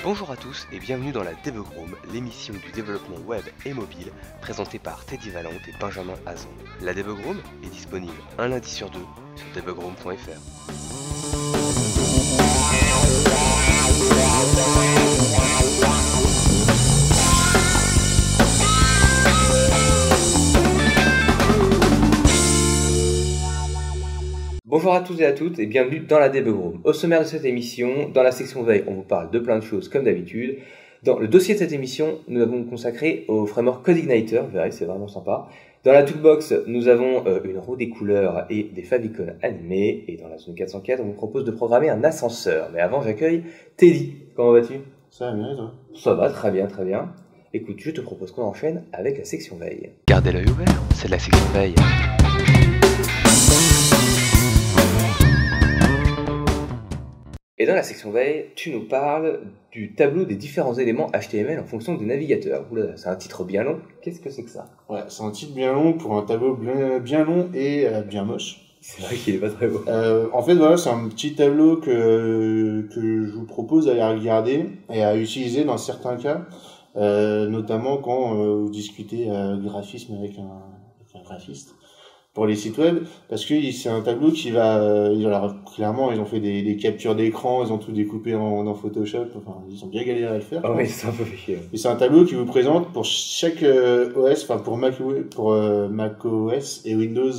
Bonjour à tous et bienvenue dans la Debugroom, l'émission du développement web et mobile, présentée par Teddy Valente et Benjamin Hazan. La Debugroom est disponible un lundi sur deux sur debugroom.fr. Bonjour à tous et à toutes et bienvenue dans la Debugroom. Au sommaire de cette émission, dans la section veille, on vous parle de plein de choses comme d'habitude. Dans le dossier de cette émission, nous l'avons consacré au framework CodeIgniter, vous verrez, c'est vraiment sympa. Dans la toolbox, nous avons une roue des couleurs et des favicons animés. Et dans la zone 404, on vous propose de programmer un ascenseur. Mais avant, j'accueille Teddy. Comment vas-tu? Ça va bien et toi? Ça va, très bien, très bien. Écoute, je te propose qu'on enchaîne avec la section veille. Gardez l'œil ouvert, c'est la section veille. Et dans la section veille, tu nous parles du tableau des différents éléments HTML en fonction des navigateurs. Oula, c'est un titre bien long. Qu'est-ce que c'est que ça? Ouais, c'est un titre bien long pour un tableau bien long et bien moche. C'est vrai qu'il est pas très beau. En fait, voilà, c'est un petit tableau que je vous propose d'aller regarder et à utiliser dans certains cas, notamment quand vous discutez graphisme avec un graphiste pour les sites web, parce que c'est un tableau qui va, alors, clairement, ils ont fait des captures d'écran, ils ont tout découpé dans Photoshop, enfin, ils ont bien galéré à le faire. Ah oui, c'est un peu chiant. Et c'est un tableau qui vous présente pour chaque OS, enfin pour Mac OS et Windows,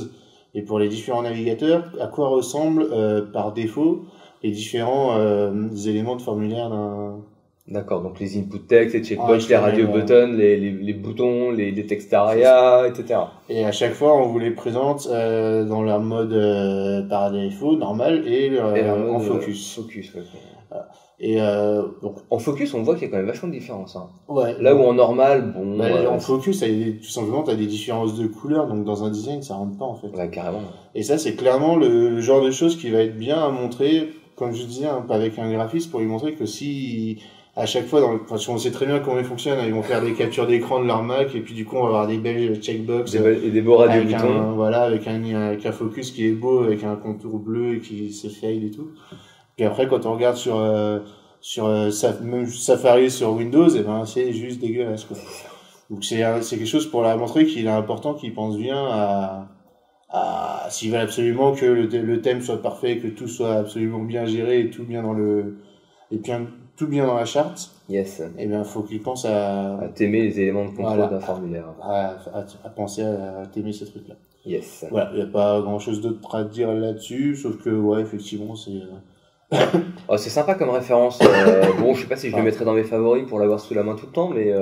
et pour les différents navigateurs, à quoi ressemblent par défaut les différents éléments de formulaire d'un... D'accord, donc les input text, les checkbox, les radio buttons, les boutons, les textaria, etc. Et à chaque fois, on vous les présente dans leur mode par défaut, normal, et en focus. Focus, ouais. Voilà. Et donc, en focus, on voit qu'il y a quand même vachement de différence. Hein. Ouais. Là où en normal, bon... en focus, tout simplement, tu as des différences de couleurs, donc dans un design, ça rentre pas en fait. Ouais, carrément. Et ça, c'est clairement le genre de choses qui va être bien à montrer, comme je disais, hein, avec un graphiste, pour lui montrer que si... à chaque fois, on sait très bien comment ils fonctionnent, ils vont faire des captures d'écran de leur Mac, et puis du coup, on va avoir des belles checkbox. Et des beaux radio-boutons. Voilà, avec un focus qui est beau, avec un contour bleu et qui se fade et tout. Puis après, quand on regarde sur même Safari sur Windows, et ben, c'est juste dégueulasse, quoi. Donc c'est quelque chose pour leur montrer qu'il est important qu'ils pensent bien à s'ils veulent absolument que le thème soit parfait, que tout soit absolument bien géré et tout bien tout bien dans la charte. Yes. Et bien, faut qu'ils pensent à t'aimer les éléments de contrôle d'un formulaire. À penser à t'aimer ces trucs-là. Yes. Voilà. Il n'y a pas grand chose d'autre à dire là-dessus, sauf que, ouais, effectivement, c'est, Oh, c'est sympa comme référence. Bon, je sais pas si je le mettrais dans mes favoris pour l'avoir sous la main tout le temps, mais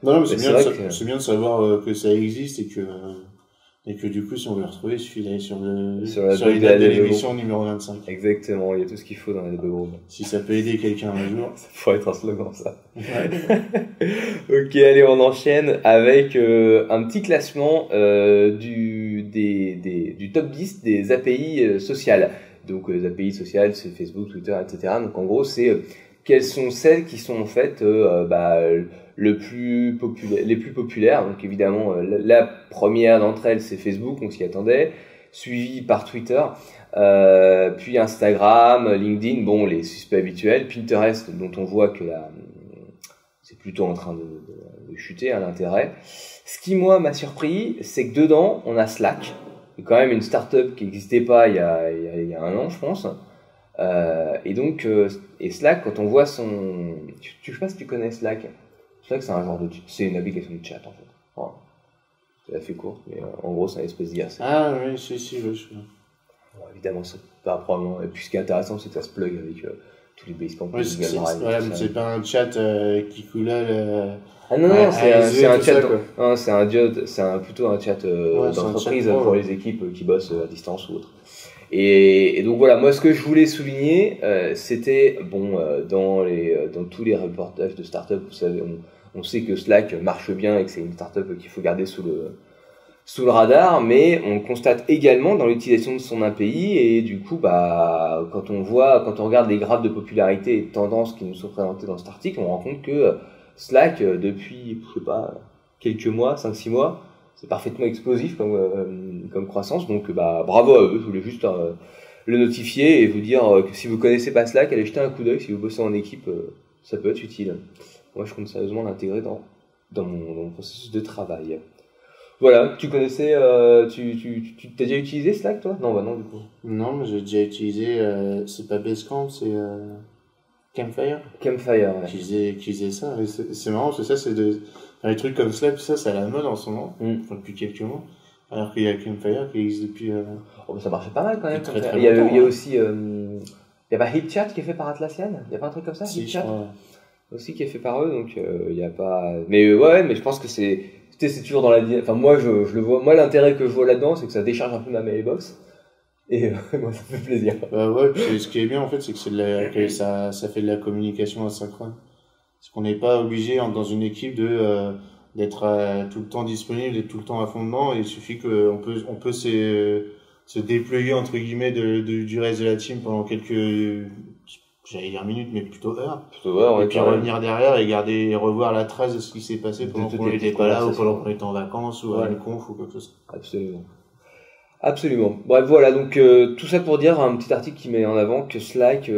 non, mais c'est bien de savoir que ça existe et que du coup, si on veut le retrouver, il suffit d'aller sur les dates de l'émission numéro 25. Exactement, il y a tout ce qu'il faut dans les Debugroom. Si ça peut aider quelqu'un un jour. Ça pourrait être un slogan, ça. Ok, allez, on enchaîne avec un petit classement du top 10 des API sociales. Donc les API sociales, c'est Facebook, Twitter, etc. Donc en gros, c'est quelles sont celles qui sont en fait les plus populaires. Donc évidemment, la première d'entre elles, c'est Facebook, on s'y attendait, suivi par Twitter, puis Instagram, LinkedIn, bon, les suspects habituels, Pinterest, dont on voit que c'est plutôt en train de chuter à l'intérêt. Ce qui, moi, m'a surpris, c'est que dedans, on a Slack, qui est quand même une start-up qui n'existait pas il y a un an, je pense. Et donc, Slack, quand on voit son... Je sais pas si tu connais Slack. Slack, c'est un genre c'est une application de chat, en fait. Enfin, c'est assez court, mais en gros, c'est un espèce d'IRC. Ah oui, si, je sais. Bon, évidemment, c'est pas probablement... Et puis, ce qui est intéressant, c'est que ça se plug avec tous les Basecamp. Oui, c'est pas un chat qui coule Ah non, c'est un chat. Non, c'est plutôt un chat d'entreprise pour les équipes qui bossent à distance ou autre. Et donc voilà, moi ce que je voulais souligner, c'était dans tous les reportages de start-up, vous savez, on sait que Slack marche bien et que c'est une start-up qu'il faut garder sous le radar, mais on constate également dans l'utilisation de son API, et du coup, quand on regarde les graphes de popularité et de tendance qui nous sont présentés dans cet article, on rend compte que Slack, depuis, je sais pas, quelques mois, 5-6 mois, c'est parfaitement explosif comme croissance, donc bravo à eux, je voulais juste le notifier et vous dire que si vous connaissez pas Slack, allez jeter un coup d'œil, si vous bossez en équipe, ça peut être utile. Moi, je compte sérieusement l'intégrer dans mon processus de travail. Voilà, tu connaissais, tu t'as déjà utilisé Slack, toi? Non, bah non, du coup. Non, mais j'ai déjà utilisé, c'est pas Basecamp, c'est Campfire Campfire, ouais. qui faisait ça. Et c'est marrant, parce que ça, c'est les trucs comme Slack, ça, c'est à la mode en ce moment, enfin, depuis quelques mois. Alors qu'il y a Campfire qui existe depuis. Oh, bah, ça marchait pas mal quand même. Très, très il y a longtemps, aussi, il y a pas HipChat qui est fait par Atlassian? Il y a pas un truc comme ça? Si, je HipChat crois. aussi qui est fait par eux, donc il y a pas. Mais ouais, mais je pense que c'est toujours dans la. Enfin, moi, je le vois. Moi, l'intérêt que je vois là-dedans, c'est que ça décharge un peu ma mailbox. Et moi, ça fait plaisir. Ouais, puis ce qui est bien en fait, c'est que ça fait de la communication asynchrone. Parce qu'on n'est pas obligé dans une équipe d'être tout le temps disponible, d'être tout le temps à fond dedans. Et il suffit qu'on peut se déployer entre guillemets du reste de la team pendant quelques, j'allais dire minutes, mais plutôt heures. Ouais, et puis revenir derrière et revoir la trace de ce qui s'est passé pendant qu'on n'était pas là ou pendant qu'on était en vacances ou à une conf ou quelque chose. Absolument. Absolument. Bref, voilà, donc tout ça pour dire un petit article qui met en avant que Slack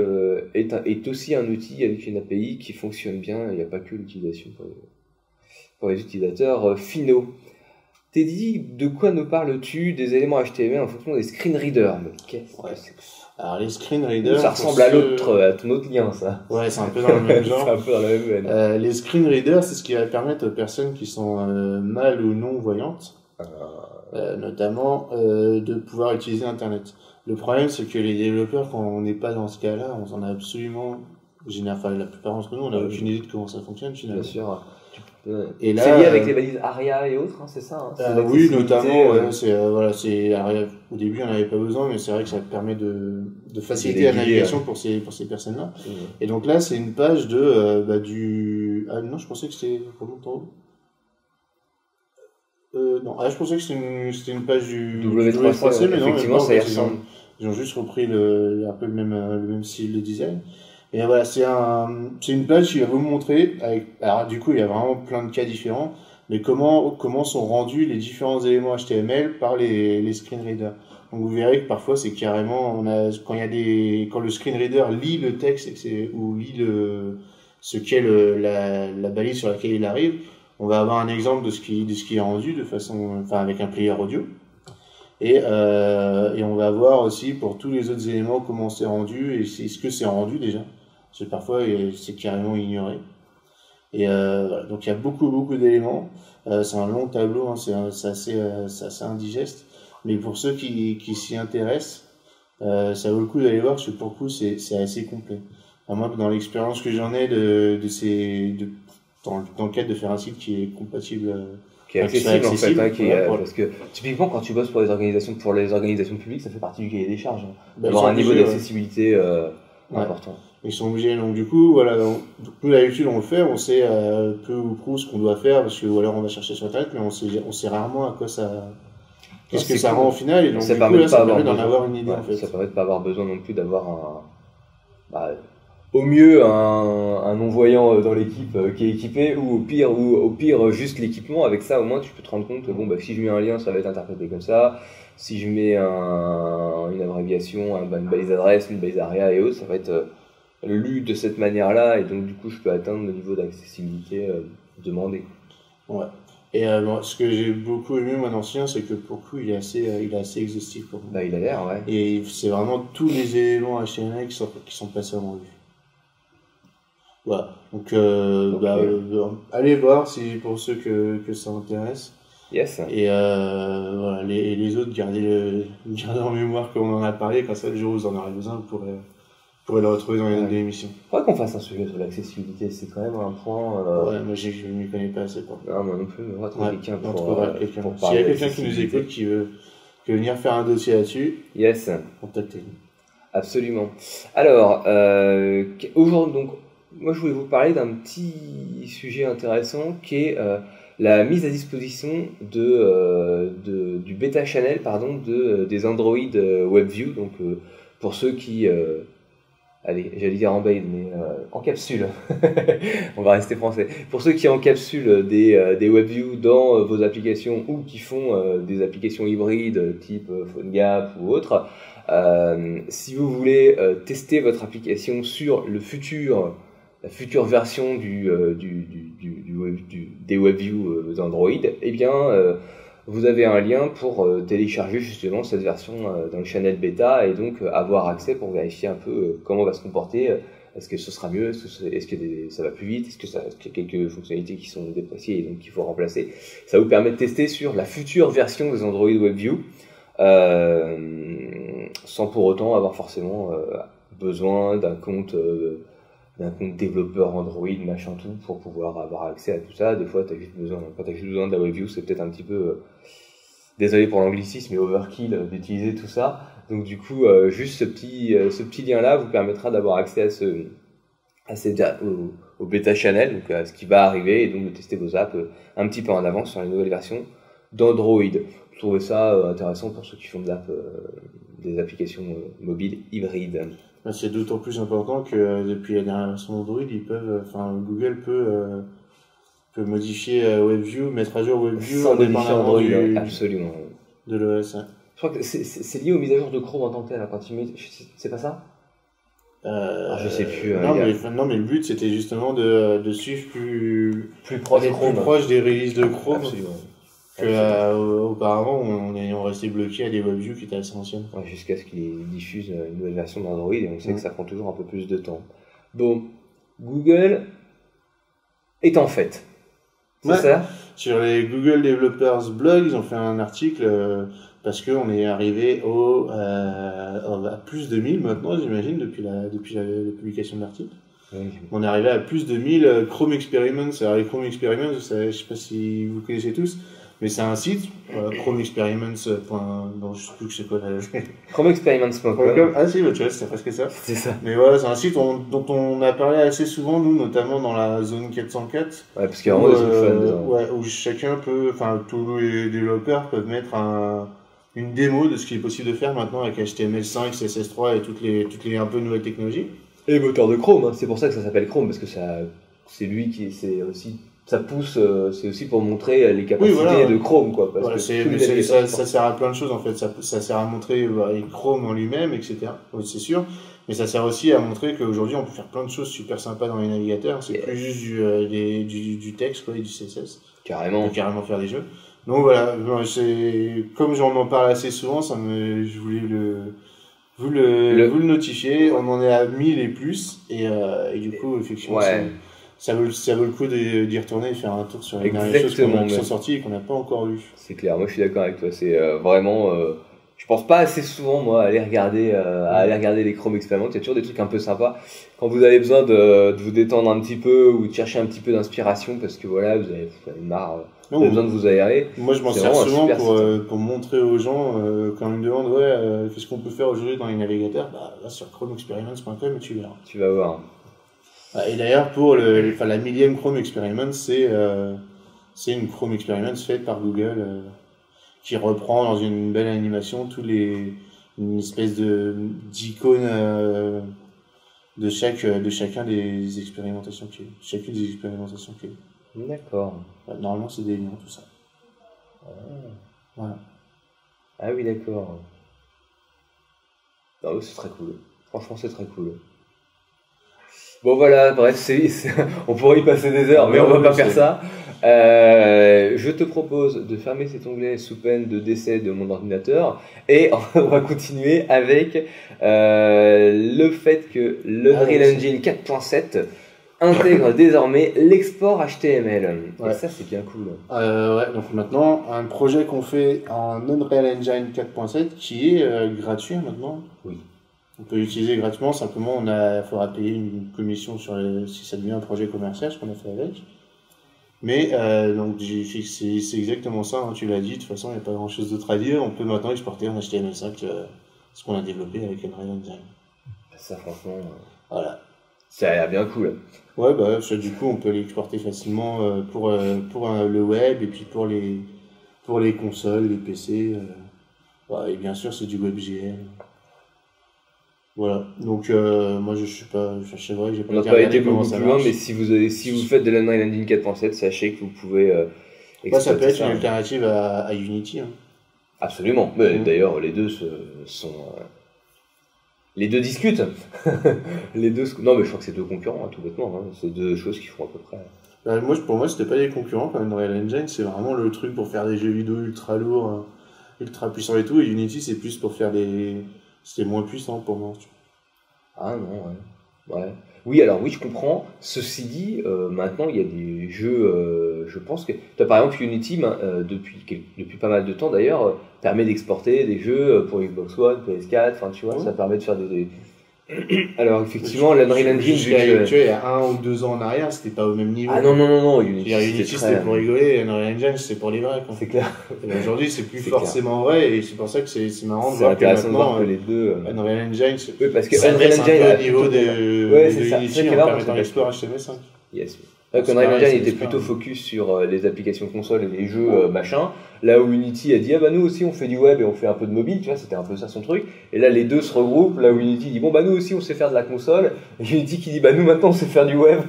est aussi un outil avec une API qui fonctionne bien. Il n'y a pas que l'utilisation pour les utilisateurs finaux. Teddy, de quoi nous parles-tu des éléments HTML en fonction des screen readers? Mais qu'est-ce que c'est que ça? Alors les screen readers, ça ressemble à ton autre lien, ça. Ouais, c'est un peu dans le même genre. C'est un peu dans la même veine. Les screen readers, c'est ce qui va permettre aux personnes qui sont mal ou non voyantes, notamment, de pouvoir utiliser Internet. Le problème, c'est que les développeurs, quand on n'est pas dans ce cas-là, on s'en a absolument, enfin, la plupart d'entre nous, on n'a aucune idée de comment ça fonctionne finalement. Bien sûr. Et là, c'est lié avec les balises ARIA et autres, hein, c'est ça, hein, oui, notamment, c'est ARIA. Au début, on n'avait pas besoin, mais c'est vrai que ça permet de faciliter la navigation pour ces personnes-là. Et donc là, c'est une page ah non, je pensais que c'était longtemps. Non, je pensais que c'était une page du W3C, mais non, effectivement, ça y ressemble. Ils ont juste repris un peu le même style de design. Et voilà, c'est une page qui va vous montrer, alors du coup, il y a vraiment plein de cas différents, mais comment sont rendus les différents éléments HTML par les screen readers. Donc vous verrez que parfois c'est carrément, quand le screen reader lit le texte ou lit ce qu'est la balise sur laquelle il arrive, on va avoir un exemple de ce qui est rendu avec un player audio. Et on va voir aussi pour tous les autres éléments comment c'est rendu et est-ce que c'est rendu déjà. Parce que parfois c'est carrément ignoré. Et voilà. Donc il y a beaucoup d'éléments. C'est un long tableau, hein, c'est assez indigeste. Mais pour ceux qui s'y intéressent, ça vaut le coup d'aller voir parce que pour le coup c'est assez complet. Enfin, moi, dans l'expérience que j'en ai dans le cadre de faire un site qui est compatible, qui est accessible en fait, hein, parce que typiquement quand tu bosses pour les organisations publiques, ça fait partie du cahier des charges, hein, d'avoir un niveau d'accessibilité important. Ils sont obligés, donc du coup, voilà, nous d'habitude on le fait, on sait peu ou prou ce qu'on doit faire, parce que ou alors on va chercher sur internet, mais on sait rarement à quoi qu'est-ce que ça rend au final, et donc ça du coup là, ça permet d'en avoir une idée en fait. Ça permet de pas avoir besoin non plus d'avoir au mieux un non-voyant dans l'équipe qui est équipé, ou au pire juste l'équipement. Avec ça au moins tu peux te rendre compte que si je mets un lien ça va être interprété comme ça, si je mets une abréviation, une balise adresse, une balise ARIA et autres, ça va être lu de cette manière-là, et donc du coup je peux atteindre le niveau d'accessibilité demandé. Ouais. Et ce que j'ai beaucoup aimé moi dans ce lien, c'est que pour le coup il est assez exhaustif pour moi. Il a l'air, ouais. Et c'est vraiment tous les éléments HTML qui sont passés en revue. Voilà. Donc allez voir pour ceux que ça intéresse. Yes. Et voilà, les autres, gardez en mémoire comme on en a parlé, quand ça le jour où vous en aurez besoin, vous pourrez le retrouver dans les notes de l'émission. Faudrait qu'on fasse un sujet sur l'accessibilité, c'est quand même un point. Ouais, moi je ne m'y connais pas assez pour. Non, moi non plus, mais on va trouver quelqu'un pour S'il y a quelqu'un qui nous écoute qui veut venir faire un dossier là-dessus, yes, contactez-nous. Absolument. Alors, aujourd'hui, donc, moi je voulais vous parler d'un petit sujet intéressant qui est la mise à disposition du bêta channel des Android WebView, donc pour ceux qui allez, j'allais dire en bait, mais en capsule. On va rester français. Pour ceux qui encapsulent des WebView dans vos applications ou qui font des applications hybrides type PhoneGap ou autre, si vous voulez tester votre application sur le futur la future version des WebView d'Android, eh bien, vous avez un lien pour télécharger justement cette version dans le channel bêta et donc avoir accès pour vérifier un peu comment va se comporter. Est-ce que ce sera mieux? Est-ce que ça va plus vite? Est-ce qu'il y a quelques fonctionnalités qui sont dépréciées et donc qu'il faut remplacer? Ça vous permet de tester sur la future version des Android WebView sans pour autant avoir forcément besoin d'un compte développeur Android, machin tout, pour pouvoir avoir accès à tout ça. Des fois, quand t'as juste besoin de la WebView, c'est peut-être un petit peu, désolé pour l'anglicisme, mais overkill d'utiliser tout ça. Donc du coup, juste ce petit lien-là vous permettra d'avoir accès au bêta channel, donc à ce qui va arriver, et donc de tester vos apps un petit peu en avance sur les nouvelles versions d'Android. Je trouvais ça intéressant pour ceux qui font des applications mobiles hybrides. C'est d'autant plus important que depuis la dernière version d'Android, Google peut modifier WebView, mettre à jour WebView sans modifier Android, absolument, de l'OS. Je crois que c'est lié aux mises à jour de Chrome en tant que tel, quand c'est pas ça? Je sais plus. Non, mais le but c'était justement de suivre plus proche des releases de Chrome. Absolument. Auparavant, on restait bloqué à des WebView qui étaient assez anciennes. Ouais, jusqu'à ce qu'ils diffusent une nouvelle version d'Android et on sait que ça prend toujours un peu plus de temps. Bon, Google est en fait. C'est ça? Sur les Google Developers Blog, ils ont fait un article parce qu'on est arrivé à plus de 1000 maintenant, j'imagine, depuis la publication de l'article. Oui. On est arrivé à plus de 1000 Chrome Experiments. Alors les Chrome Experiments, je sais pas si vous connaissez tous, mais c'est un site, chromeexperiments. Non, je sais plus que c'est quoi la... chromeexperiments.com. Ah si, tu vois, c'est presque ça. C'est ça. Mais voilà, c'est un site dont on a parlé assez souvent, nous, notamment dans la zone 404. Ouais, parce qu'il y a vraiment des trucs fun dedans. Ouais, où chacun tous les développeurs peuvent mettre une démo de ce qui est possible de faire maintenant avec HTML5, CSS3 et toutes les un peu nouvelles technologies. Et le moteur de Chrome, hein. C'est pour ça que ça s'appelle Chrome, parce que c'est lui c'est aussi... Ça pousse, c'est aussi pour montrer les capacités de Chrome, quoi. Parce que ça sert à plein de choses, en fait. Ça sert à montrer Chrome en lui-même, etc. Oui, c'est sûr. Mais ça sert aussi à montrer qu'aujourd'hui, on peut faire plein de choses super sympas dans les navigateurs. C'est plus juste du texte, quoi, et du CSS. Carrément. On peut carrément faire des jeux. Donc voilà, comme j'en en parle assez souvent, je voulais vous le notifier. On en est à 1000 et plus. Et du coup, effectivement, ça vaut le coup d'y retourner et faire un tour sur les dernières choses qui sont sorties et qu'on n'a pas encore vues. C'est clair, moi je suis d'accord avec toi. C'est vraiment... je pense pas assez souvent, moi, à aller regarder les Chrome Experiments. Il y a toujours des trucs un peu sympas. Quand vous avez besoin de vous détendre un petit peu ou de chercher un petit peu d'inspiration parce que voilà, vous avez marre, vous avez besoin de vous aérer. Moi je m'en sers souvent pour montrer aux gens quand ils me demandent qu'est-ce qu'on peut faire aujourd'hui dans les navigateurs. Là sur chromeexperiments.com tu verras. Tu vas voir. Et d'ailleurs, pour la 1000e Chrome Experiment, c'est une Chrome Experiment faite par Google qui reprend dans une belle animation une espèce d'icône de chacun des expérimentations clés. Chacune des expérimentations clés. D'accord. Normalement, c'est des liens, tout ça. Voilà. Ah oui, d'accord. Non, c'est très cool. Franchement, c'est très cool. Bon voilà, bref, on pourrait y passer des heures, mais on va pas faire ça. Je te propose de fermer cet onglet sous peine de décès de mon ordinateur et on va continuer avec le fait que l'Unreal Engine 4.7 intègre désormais l'export HTML. Ouais. Et ça, c'est bien cool. Donc maintenant, un projet qu'on fait en Unreal Engine 4.7 qui est gratuit maintenant. Oui. On peut l'utiliser gratuitement, simplement il faudra payer une commission si ça devient un projet commercial, ce qu'on a fait avec. Mais donc c'est exactement ça, hein, tu l'as dit, de toute façon il n'y a pas grand chose d'autre à dire, on peut maintenant exporter en HTML5 ce qu'on a développé avec Unreal Engine. Ça franchement, voilà. Ça a l'air bien cool. Ouais, du coup on peut l'exporter facilement pour le web et puis pour les consoles, les PC. Et bien sûr c'est du WebGL. Voilà, donc moi je sais pas, c'est vrai que j'ai pas été beaucoup plus loin, mais si vous faites de l'Unreal Engine 4.7, sachez que vous pouvez ça peut être une alternative à Unity. Hein. Absolument, mais d'ailleurs les deux sont les deux discutent. Les deux, non, mais je crois que c'est deux concurrents, hein, tout bêtement. Hein. C'est deux choses qui font à peu près. Pour moi, c'était pas des concurrents quand même. Unreal Engine, c'est vraiment le truc pour faire des jeux vidéo ultra lourds, ultra puissants et tout. Et Unity, c'est plus pour faire des. C'était moins puissant pour moi. Ah non, ouais. Oui, alors oui, je comprends. Ceci dit, maintenant, il y a des jeux, je pense que... par exemple, Unity, depuis pas mal de temps d'ailleurs, permet d'exporter des jeux pour Xbox One, PS4, enfin tu vois, ça permet de faire des... Alors effectivement, l'Unreal Engine... Tu vois, il y a 1 ou 2 ans en arrière, c'était pas au même niveau. Ah non, Unity c'était pour rigoler, Unreal Engine, c'était pour les vrais. C'est clair. Aujourd'hui, c'est plus forcément vrai, et c'est pour ça que c'est marrant de voir que maintenant, de voir que les deux... Unreal Engine, oui, parce que ça Unreal Engine un peu au niveau de Unity en permettant l'exploit HTML5. Yes. Unreal Engine était plutôt focus sur les applications consoles et les jeux machin, là où Unity a dit ah bah nous aussi on fait du web et on fait un peu de mobile, tu vois, c'était un peu ça son truc, et là les deux se regroupent, là où Unity dit bon bah nous aussi on sait faire de la console, et Unity qui dit bah nous maintenant on sait faire du web.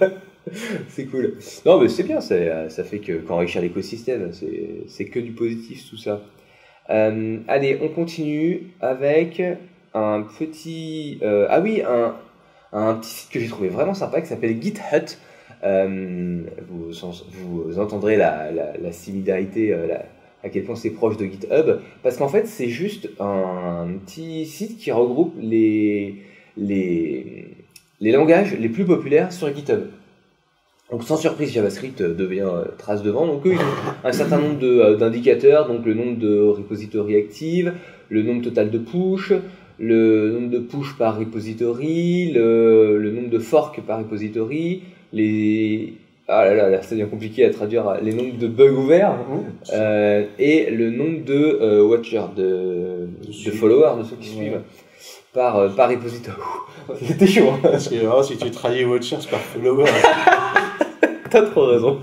C'est cool. Non mais c'est bien, ça fait qu'enrichir l'écosystème, c'est que du positif tout ça. Allez, on continue avec un petit un petit site que j'ai trouvé vraiment sympa qui s'appelle GitHut. Vous entendrez la similarité, à quel point c'est proche de GitHub, parce qu'en fait c'est juste un petit site qui regroupe les langages les plus populaires sur GitHub. Donc sans surprise, JavaScript devient trace devant. Donc eux, ils ont un certain nombre d'indicateurs, donc le nombre de repositories actives, le nombre total de push, le nombre de push par repository, le nombre de forks par repository, ah là, ça devient compliqué à traduire, les nombres de bugs ouverts, et le nombre de watchers, de followers, de ceux qui suivent par repository. C'était chaud, hein. Parce que vraiment, si tu traduis watchers par followers... T'as trop raison.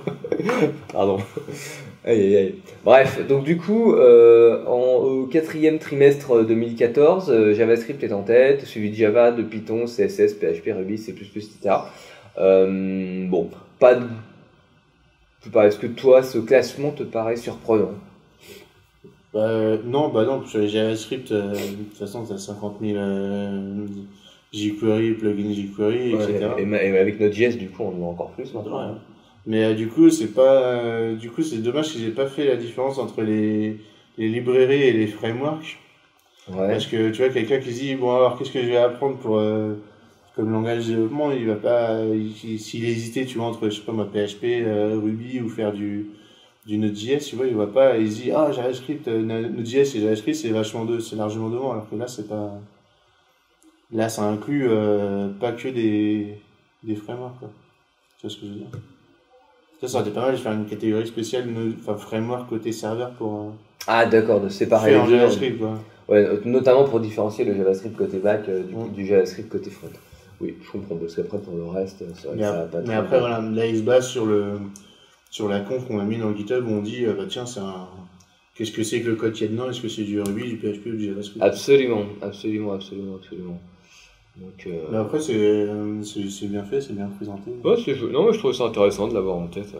Pardon. Aïe. Bref, donc du coup, au 4e trimestre 2014, JavaScript est en tête, suivi de Java, de Python, CSS, PHP, Ruby, C++, etc. Bon, est-ce que toi, ce classement te paraît surprenant? Non, parce que JavaScript, de toute façon, t'as 50 000 jQuery, plugins jQuery, etc. Et avec Node.js, du coup, on en a encore plus maintenant. Ouais. Mais du coup, c'est dommage qu'ils aient pas fait la différence entre les librairies et les frameworks. Ouais. Parce que tu vois, quelqu'un qui se dit, bon, alors qu'est-ce que je vais apprendre comme langage de développement, il va pas, s'il hésitait, tu vois, entre, je sais pas moi, PHP, Ruby ou faire du Node.js, tu vois, il va pas, il se dit, ah, JavaScript, Node.js et JavaScript, c'est largement devant, alors que là, là, ça inclut, pas que des frameworks, quoi. Tu vois ce que je veux dire? Ça aurait été pas mal de faire une catégorie spéciale, framework côté serveur pour, ah, d'accord, de séparer les deux. JavaScript, quoi. Ouais, notamment pour différencier le JavaScript côté back du JavaScript côté front. Oui, je comprends, parce qu'après pour le reste, c'est vrai que ça va pas. Mais après, voilà, là il se base sur la conf qu'on a mis dans le GitHub où on dit, bah tiens, qu'est-ce que c'est que le code qu'il y a dedans? Est-ce que c'est du Ruby, du PHP ou du JavaScript? Absolument. Donc, mais après, c'est bien fait, c'est bien présenté. Ouais, non, mais je trouve ça intéressant de l'avoir en tête,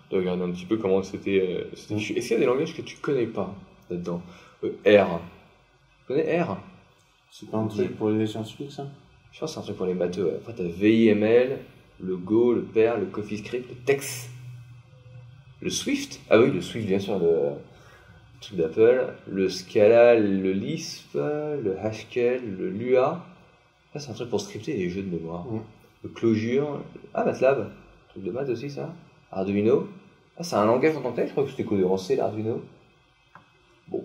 de regarder un petit peu comment c'était. Est-ce qu'il y a des langages que tu connais pas là-dedans? R. Tu connais R? C'est pas un truc pour les scientifiques, ça? Je pense que c'est un truc pour les matheux. Ouais. Après, t'as VIML, le Go, le Perl, le CoffeeScript, le Tex, le Swift. Ah oui, le Swift, bien sûr, le truc d'Apple. Le Scala, le Lisp, le Haskell, le Lua. Ça, c'est un truc pour scripter les jeux de mémoire. Le Clojure. Ah, MATLAB. Truc de maths aussi, ça. Arduino. Ah, c'est un langage en tant que tel. Je crois que c'était codé en C, l'Arduino. Bon.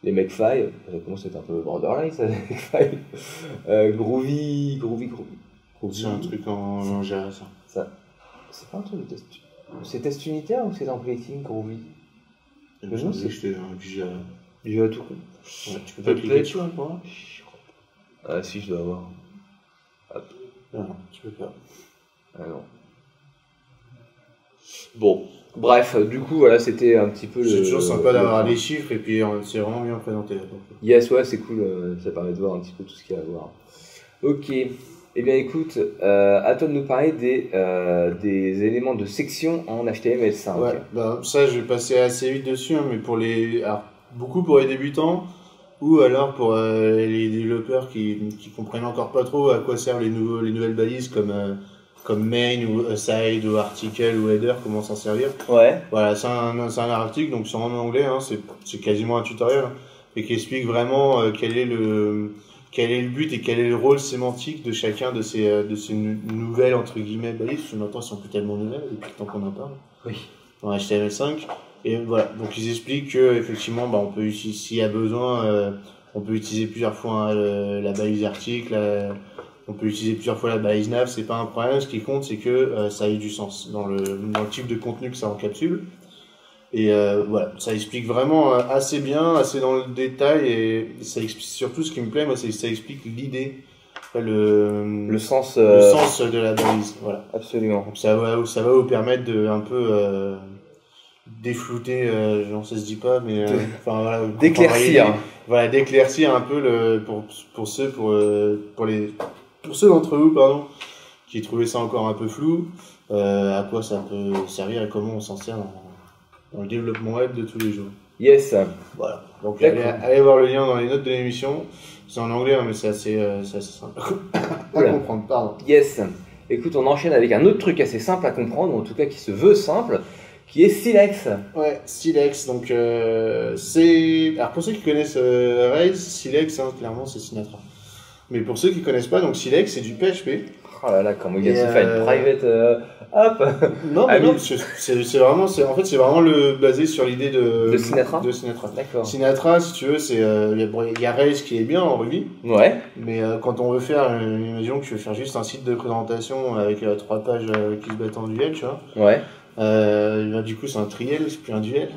Les Makefile, ça commence à être un peu borderline, ça, les Makefile. Groovy. C'est un truc en Java, ça. C'est pas un truc de test. C'est test unitaire ou c'est templating, Groovy? Je me disais que c'était du Java. Du Java tout con. Ouais, tu peux pas cliquer dessus, hein, pour moi? Ah, si, je dois avoir. Hop. Non, tu peux pas. Ah non. Bon. Bref, du coup, voilà, c'était un petit peu c'est toujours sympa d'avoir les chiffres et puis c'est vraiment bien présenté. Yes, ouais, c'est cool, ça permet de voir un petit peu tout ce qu'il y a à voir. Ok, eh bien écoute, à toi de nous parler des éléments de section en HTML5. Ouais, ça je vais passer assez vite dessus, hein, mais beaucoup pour les débutants, ou alors pour les développeurs qui comprennent encore pas trop à quoi servent les nouvelles balises comme main ou aside ou article ou header, comment s'en servir. Ouais. Voilà, c'est un article, donc c'est en anglais, hein, c'est quasiment un tutoriel, hein, et qui explique vraiment quel est le but et quel est le rôle sémantique de chacun de ces nouvelles, entre guillemets, balises, parce que maintenant elles sont plus tellement nouvelles, depuis le temps qu'on en parle. Oui. Dans HTML5. Et voilà, donc ils expliquent que effectivement, on peut utiliser, s'il y a besoin, on peut utiliser plusieurs fois la balise article, on peut utiliser plusieurs fois la balise nav, c'est pas un problème. Ce qui compte, c'est que ça ait du sens dans le type de contenu que ça encapsule. Et voilà, ça explique vraiment assez bien, assez dans le détail, et ça explique, surtout ce qui me plaît, moi, c'est que ça explique l'idée, le sens de la balise. Voilà. Absolument. Donc ça va vous permettre de un peu déflouter, genre ça se dit pas, mais enfin voilà, d'éclaircir. Voilà, d'éclaircir un peu pour ceux d'entre vous, pardon, qui trouvaient ça encore un peu flou, à quoi ça peut servir et comment on s'en sert dans le développement web de tous les jours. Yes. Voilà. Donc allez voir le lien dans les notes de l'émission. C'est en anglais, hein, mais c'est assez simple à comprendre. Pardon. Yes. Écoute, on enchaîne avec un autre truc assez simple à comprendre, ou en tout cas qui se veut simple, qui est Silex. Ouais, Silex. Donc c'est. Alors pour ceux qui connaissent Rails, Silex, hein, clairement c'est Sinatra. Mais pour ceux qui connaissent pas, donc Silex c'est du PHP. Oh là là, comment il y a ce faire une private app. Non, mais non, c'est vraiment basé sur l'idée de Sinatra. De Sinatra. D'accord. Sinatra, si tu veux, c'est il y a Rails qui est bien en Ruby. Ouais. Mais quand on veut faire, imaginons que tu veux faire juste un site de présentation avec 3 pages qui se battent en duel, tu vois. Ouais. Du coup, c'est un triel, c'est plus un duel.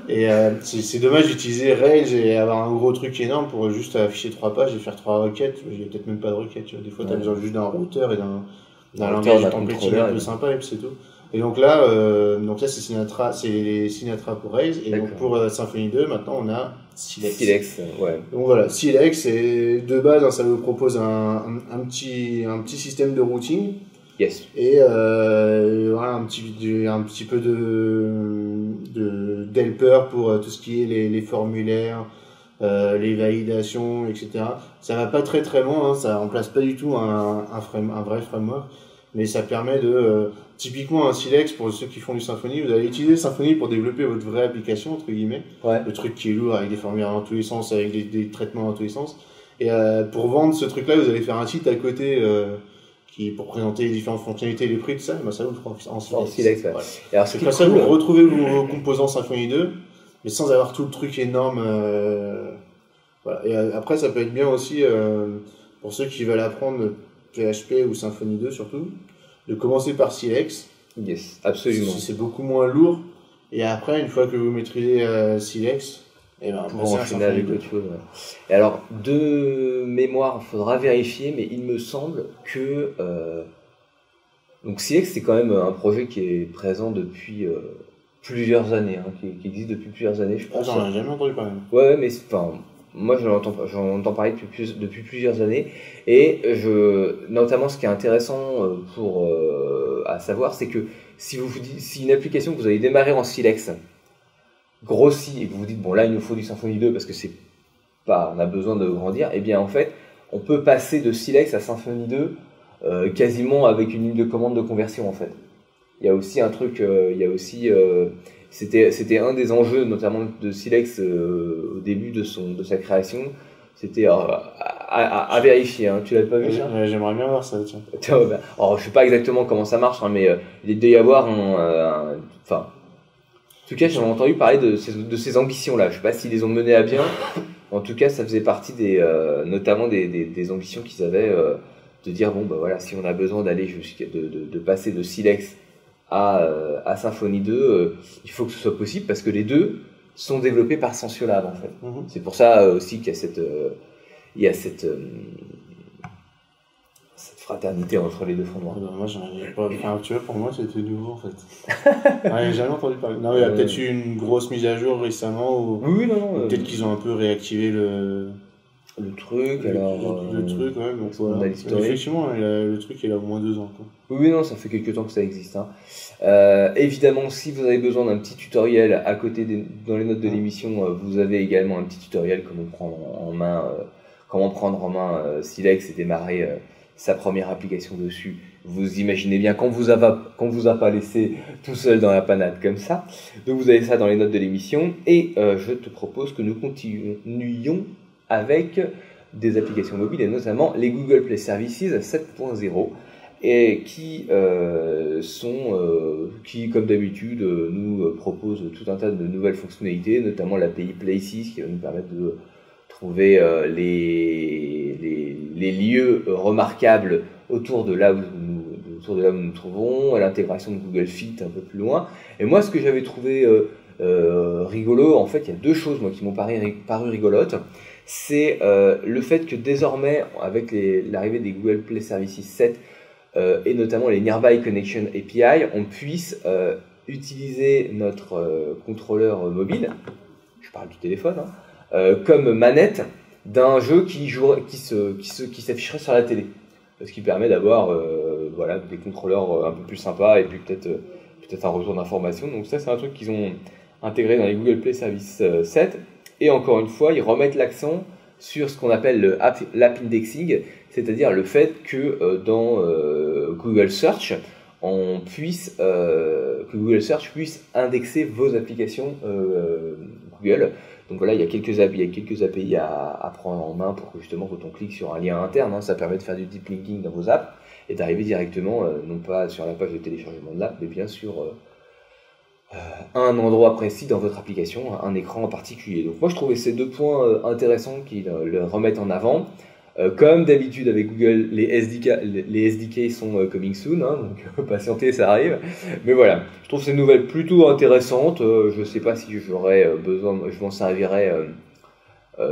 Et c'est dommage d'utiliser Rails et avoir un gros truc énorme pour juste afficher 3 pages et faire 3 requêtes. Il n'y a peut-être même pas de requêtes, tu vois. Des fois, tu as besoin juste d'un routeur et d'un langage de templating un peu sympa et puis c'est tout. Et donc là c'est Sinatra, c'est les Sinatra pour Rails. Et donc pour Symfony 2, maintenant on a Silex. Silex, ouais. Donc voilà, Silex, et de base, hein, ça vous propose un petit système de routing. Yes. Et voilà, un petit peu d'helper pour tout ce qui est les formulaires, les validations, etc. Ça va pas très très loin, hein, ça remplace pas du tout un vrai framework, mais ça permet typiquement un Silex, pour ceux qui font du Symfony, vous allez utiliser Symfony pour développer votre vraie application, entre guillemets. Ouais. Le truc qui est lourd, avec des formulaires dans tous les sens, avec des traitements dans tous les sens. Et pour vendre ce truc-là, vous allez faire un site à côté pour présenter les différentes fonctionnalités, les prix, tout ça, ça vous le fera en Silex. Ouais. Voilà. Et alors, c'est comme ça, vous retrouvez vos composants Symfony 2, mais sans avoir tout le truc énorme. Voilà. Et après, ça peut être bien aussi, pour ceux qui veulent apprendre PHP ou Symfony 2 surtout, de commencer par Silex. Yes, absolument. C'est beaucoup moins lourd. Et après, une fois que vous maîtrisez Silex, pour enchaîner avec autre chose. Ouais. Et alors, de mémoire, il faudra vérifier, mais il me semble que donc Silex, c'est quand même un projet qui est présent depuis plusieurs années, hein, qui existe depuis plusieurs années, je pense. J'en ai jamais entendu parler. Ouais, mais moi j'en entends parler depuis plusieurs années, et notamment ce qui est intéressant à savoir, c'est que si une application que vous avez démarré en Silex grossit et que vous vous dites bon là il nous faut du Symfony 2 parce que on a besoin de grandir, et bien en fait on peut passer de Silex à Symfony 2 quasiment avec une ligne de commande de conversion en fait. Il y a aussi un truc, c'était un des enjeux notamment de Silex au début de sa création, c'était à vérifier, hein. Tu l'as pas vu ça? J'aimerais bien voir ça, tiens. Alors je sais pas exactement comment ça marche, hein, mais il doit y avoir en tout cas, j'avais entendu parler de ces ambitions-là. Je ne sais pas s'ils les ont menées à bien. En tout cas, ça faisait partie notamment des ambitions qu'ils avaient de dire bon, bah voilà, si on a besoin d'aller de passer de Silex à Symfony 2, il faut que ce soit possible parce que les deux sont développés par Sensiolab en fait. Mm-hmm. C'est pour ça aussi qu'il y a cette fraternité entre les deux frameworks. Moi, j'en avais pas. Enfin, tu vois, pour moi, c'était nouveau en fait. J'ai jamais entendu parler. Non, il y a peut-être eu une grosse mise à jour récemment, ou oui, non. Peut-être qu'ils ont un peu réactivé le. Le truc, alors... Le truc, ouais, donc on voilà. a l'historique. Effectivement, le truc, il a au moins 2 ans, quoi. Oui, non, ça fait quelques temps que ça existe. Hein. Évidemment, si vous avez besoin d'un petit tutoriel à côté dans les notes de l'émission, vous avez également un petit tutoriel comment prendre en main Silex et démarrer sa première application dessus. Vous imaginez bien qu'on vous a pas laissé tout seul dans la panade comme ça. Donc vous avez ça dans les notes de l'émission et je te propose que nous continuions avec des applications mobiles et notamment les Google Play Services 7.0 et qui comme d'habitude nous proposent tout un tas de nouvelles fonctionnalités, notamment l'API Places qui va nous permettre de trouver les lieux remarquables autour de là où nous nous trouvons, l'intégration de Google Fit un peu plus loin. Et moi, ce que j'avais trouvé rigolo, en fait, il y a 2 choses moi qui m'ont paru rigolotes. C'est le fait que désormais, avec l'arrivée des Google Play Services 7 et notamment les Nearby Connection API, on puisse utiliser notre contrôleur mobile, je parle du téléphone, comme manette d'un jeu qui s'afficherait sur la télé. Ce qui permet d'avoir des contrôleurs un peu plus sympas et puis peut-être un retour d'information. Donc ça, c'est un truc qu'ils ont intégré dans les Google Play Services 7. Et encore une fois, ils remettent l'accent sur ce qu'on appelle l'app indexing, c'est-à-dire le fait que dans Google Search, que Google Search puisse indexer vos applications Google. Donc voilà, il y a quelques API à prendre en main pour que justement quand on clique sur un lien interne, ça permet de faire du deep linking dans vos apps et d'arriver directement, non pas sur la page de téléchargement de l'app, mais bien sur un endroit précis dans votre application, un écran en particulier. Donc moi je trouvais ces 2 points intéressants qu'ils le remettent en avant. Comme d'habitude avec Google, les SDK sont coming soon, donc patientez, ça arrive. Mais voilà, je trouve ces nouvelles plutôt intéressantes. Je ne sais pas si j'aurais besoin, je m'en servirais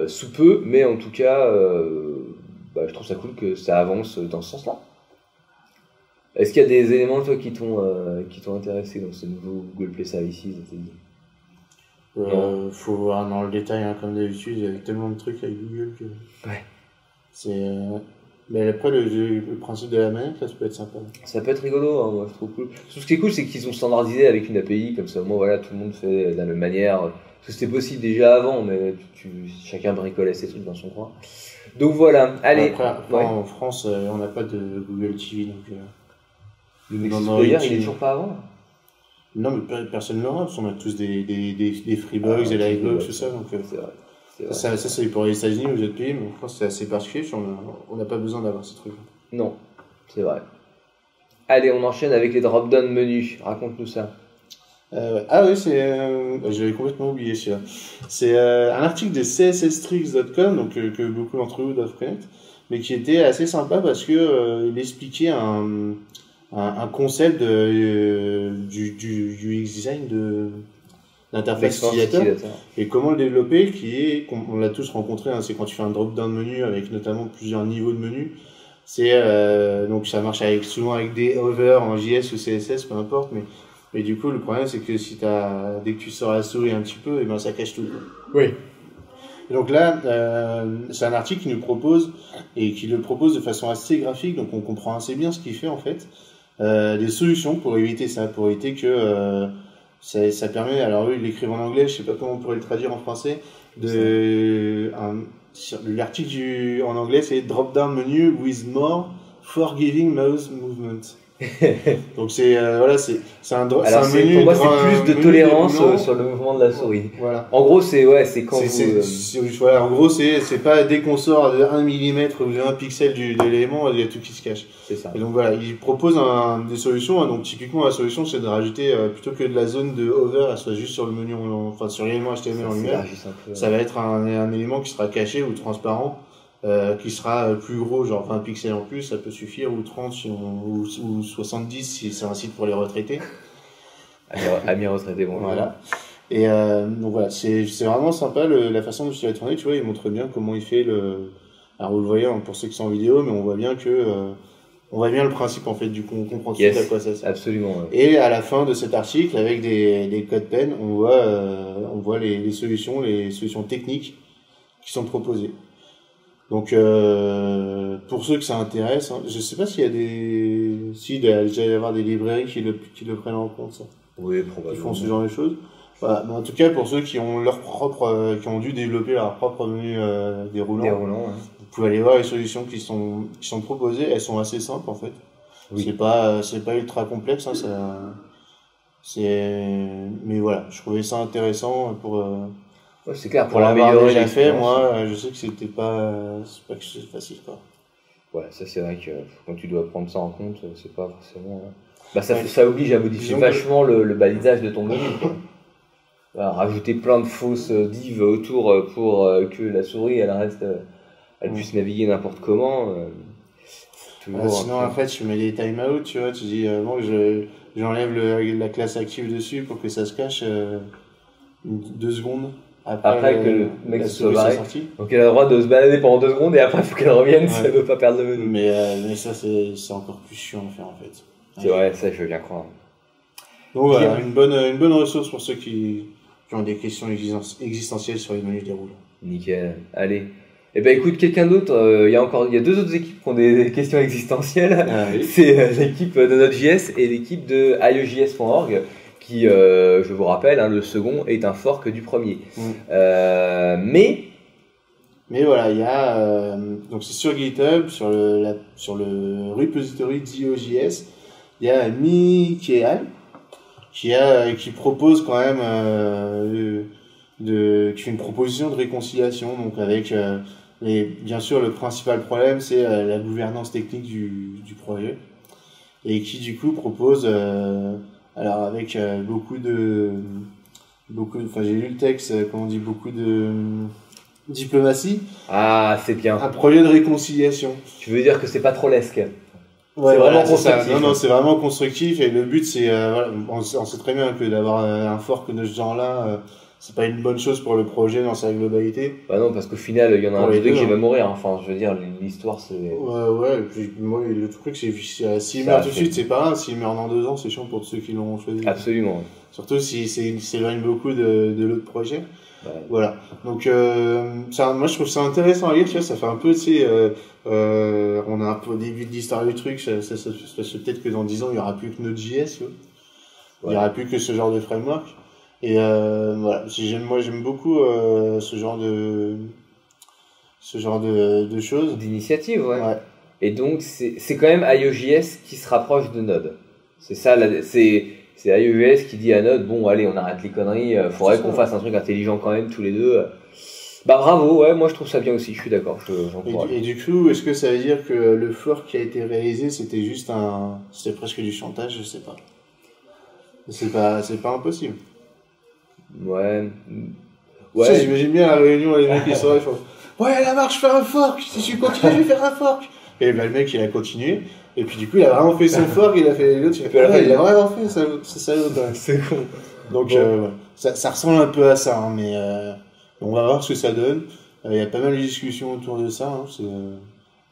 sous peu, mais en tout cas, je trouve ça cool que ça avance dans ce sens-là. Est-ce qu'il y a des éléments toi qui t'ont intéressé dans ce nouveau Google Play Services? Faut voir dans le détail, comme d'habitude, il y a tellement de trucs avec Google que... Ouais. Mais après, le principe de la manette, là, ça peut être sympa. Ça peut être rigolo, moi je trouve cool. Ce qui est cool, c'est qu'ils ont standardisé avec une API, comme ça, moi tout le monde fait de la même manière. Parce que c'était possible déjà avant, mais chacun bricolait ses trucs dans son coin. Donc voilà, allez. Après en France, on n'a pas de Google TV, donc... Le Nexus Player, il est toujours pas avant. Non, mais personne ne l'aura, parce qu'on a tous des Freebox, des Livebox, tout ça, donc... C'est vrai. Ça c'est pour les États-Unis ou les autres pays, mais en France c'est assez particulier, on n'a pas besoin d'avoir ces trucs. Non, c'est vrai. Allez, on enchaîne avec les drop-down menus. Raconte-nous ça. Ah oui, j'avais complètement oublié celui-là. C'est un article de csstrix.com, donc que beaucoup d'entre vous doivent connaître, mais qui était assez sympa parce que il expliquait un concept du UX design d'interface utilisateur et comment le développer, on l'a tous rencontré, c'est quand tu fais un drop-down menu avec notamment plusieurs niveaux de menu. Donc ça marche souvent avec des hover en JS ou CSS, peu importe, mais du coup le problème c'est que dès que tu sors la souris un petit peu, et ça cache tout. Oui. Et donc là, c'est un article qui nous propose, et qui le propose de façon assez graphique, donc on comprend assez bien ce qu'il fait en fait, des solutions pour éviter ça, pour éviter que ça permet, alors eux ils l'écrivent en anglais, je sais pas comment on pourrait le traduire en français, l'article en anglais c'est drop down menu with more forgiving mouse movement. Donc c'est un menu. Pour moi c'est plus de tolérance sur le mouvement de la souris. Voilà. En gros c'est quand voilà, en gros c'est pas dès qu'on sort de 1 mm ou de 1 pixel de l'élément, il y a tout qui se cache. C'est ça. Et donc voilà, il propose des solutions. Donc typiquement la solution c'est de rajouter plutôt que de la zone de hover, elle soit juste sur le menu, sur l'élément HTML en lui-même. Ça va être un élément qui sera caché ou transparent. Qui sera plus gros, genre 20 pixels en plus, ça peut suffire, ou 30 ou 70 si c'est un site pour les retraités. Amis retraités, bon. Voilà. Et donc voilà, c'est vraiment sympa la façon dont il va tourner, tu vois, il montre bien comment il fait Alors vous le voyez pour ceux qui sont en vidéo, mais on voit bien le principe en fait, du coup on comprend tout de suite à quoi ça sert. Absolument. Ouais. Et à la fin de cet article, avec des codes pen, on voit les solutions techniques qui sont proposées. Donc, pour ceux que ça intéresse, hein, je sais pas s'il y a il doit déjà y avoir des librairies qui le prennent en compte, ça. Oui, Qui probablement. font ce genre de choses. Voilà. Mais en tout cas, pour ceux qui ont qui ont dû développer leur propre menu déroulant, Déroulant, ouais. vous pouvez aller voir les solutions qui sont proposées. Elles sont assez simples, en fait. Oui. C'est pas ultra complexe, hein, mais voilà, je trouvais ça intéressant Ouais, c'est clair, pour pour l'avoir améliorer déjà fait. l'expérience. Moi, je sais que c'est pas que c'est facile, quoi. Ouais, ça c'est vrai que quand tu dois prendre ça en compte, c'est pas forcément. Bah, Ouais. ça oblige à modifier Disons vachement le balisage de ton menu, quoi. Voilà, rajouter plein de fausses divs autour pour que la souris elle puisse naviguer n'importe comment. Toujours Sinon, un peu- après, tu mets des time-out, tu vois, tu dis, bon, j'enlève la classe active dessus pour que ça se cache 2 secondes Après que le mec la se soit souris barré. soit sortie. Donc elle a le droit de se balader pendant 2 secondes et après il faut qu'elle revienne si Ouais. elle veut pas perdre le menu. Mais ça, c'est encore plus chiant à faire, en fait. C'est vrai, ça je veux bien croire. Donc voilà, Bien. une bonne ressource pour ceux qui ont des questions existentielles sur les menus déroulants. Nickel. Allez. Eh ben écoute, quelqu'un d'autre, il y a 2 autres équipes qui ont des questions existentielles. Ah oui. C'est l'équipe de Node.js et l'équipe de IOJS.org qui, je vous rappelle, hein, le second est un fork du premier. Mais Mais voilà, il y a donc c'est sur GitHub, sur le repository d'IOJS, il y a Michael qui propose quand même qui fait une proposition de réconciliation, donc avec bien sûr le principal problème c'est la gouvernance technique du projet, et qui du coup propose alors avec enfin j'ai lu le texte, comment on dit, beaucoup de diplomatie, ah, c'est bien. un projet de réconciliation. Tu veux dire que c'est pas trop lesque. Ouais, C'est voilà, vraiment ça. constructif. Non, c'est vraiment constructif, et le but c'est, voilà, on sait très bien que d'avoir un fork de ce genre-là, c'est pas une bonne chose pour le projet dans sa globalité. Bah non, parce qu'au final, il y en a Pour un les des deux deux, qui va hein. mourir. Enfin, je veux dire, l'histoire c'est. Ouais, et puis moi le truc c'est s'il Ça meurt tout de fait- suite c'est pas grave, s'il meurt dans 2 ans c'est chiant pour ceux qui l'ont choisi. Absolument. Surtout s'il s'éloigne beaucoup de l'autre projet. Ouais. Voilà. Donc, moi, je trouve ça intéressant à lire, tu vois, ça fait un peu, tu sais, on a un peu au début de l'histoire du truc, peut-être que dans 10 ans, il y aura plus que Node.js, tu vois. Il y aura plus que ce genre de framework. Et, voilà. J'aime beaucoup, ce genre de choses. D'initiative, ouais. Ouais. Et donc, c'est quand même IOJS qui se rapproche de Node. C'est ça, c'est IOJS qui dit à Node, bon, allez, on arrête les conneries, faudrait qu'on fasse un truc intelligent quand même, tous les deux. Bah, bravo, ouais, moi je trouve ça bien aussi, je suis d'accord, j'encourage. Et du coup, est-ce que ça veut dire que le fork qui a été réalisé, c'était presque du chantage, je sais pas. C'est pas impossible. Ouais. Tu sais, j'imagine bien la réunion, les mecs, ils sont là, ils font, ouais, la marche, fais un fork, si tu continues, je vais faire un fork. Et ben, le mec, il a continué, et puis du coup, il a vraiment fait son fork, il a fait l'autre, il a vraiment fait, c'est salaud, quand même. C'est con. Donc, Bon. ouais. Ça ressemble un peu à ça, hein, mais on va voir ce que ça donne. Il y a pas mal de discussions autour de ça, hein,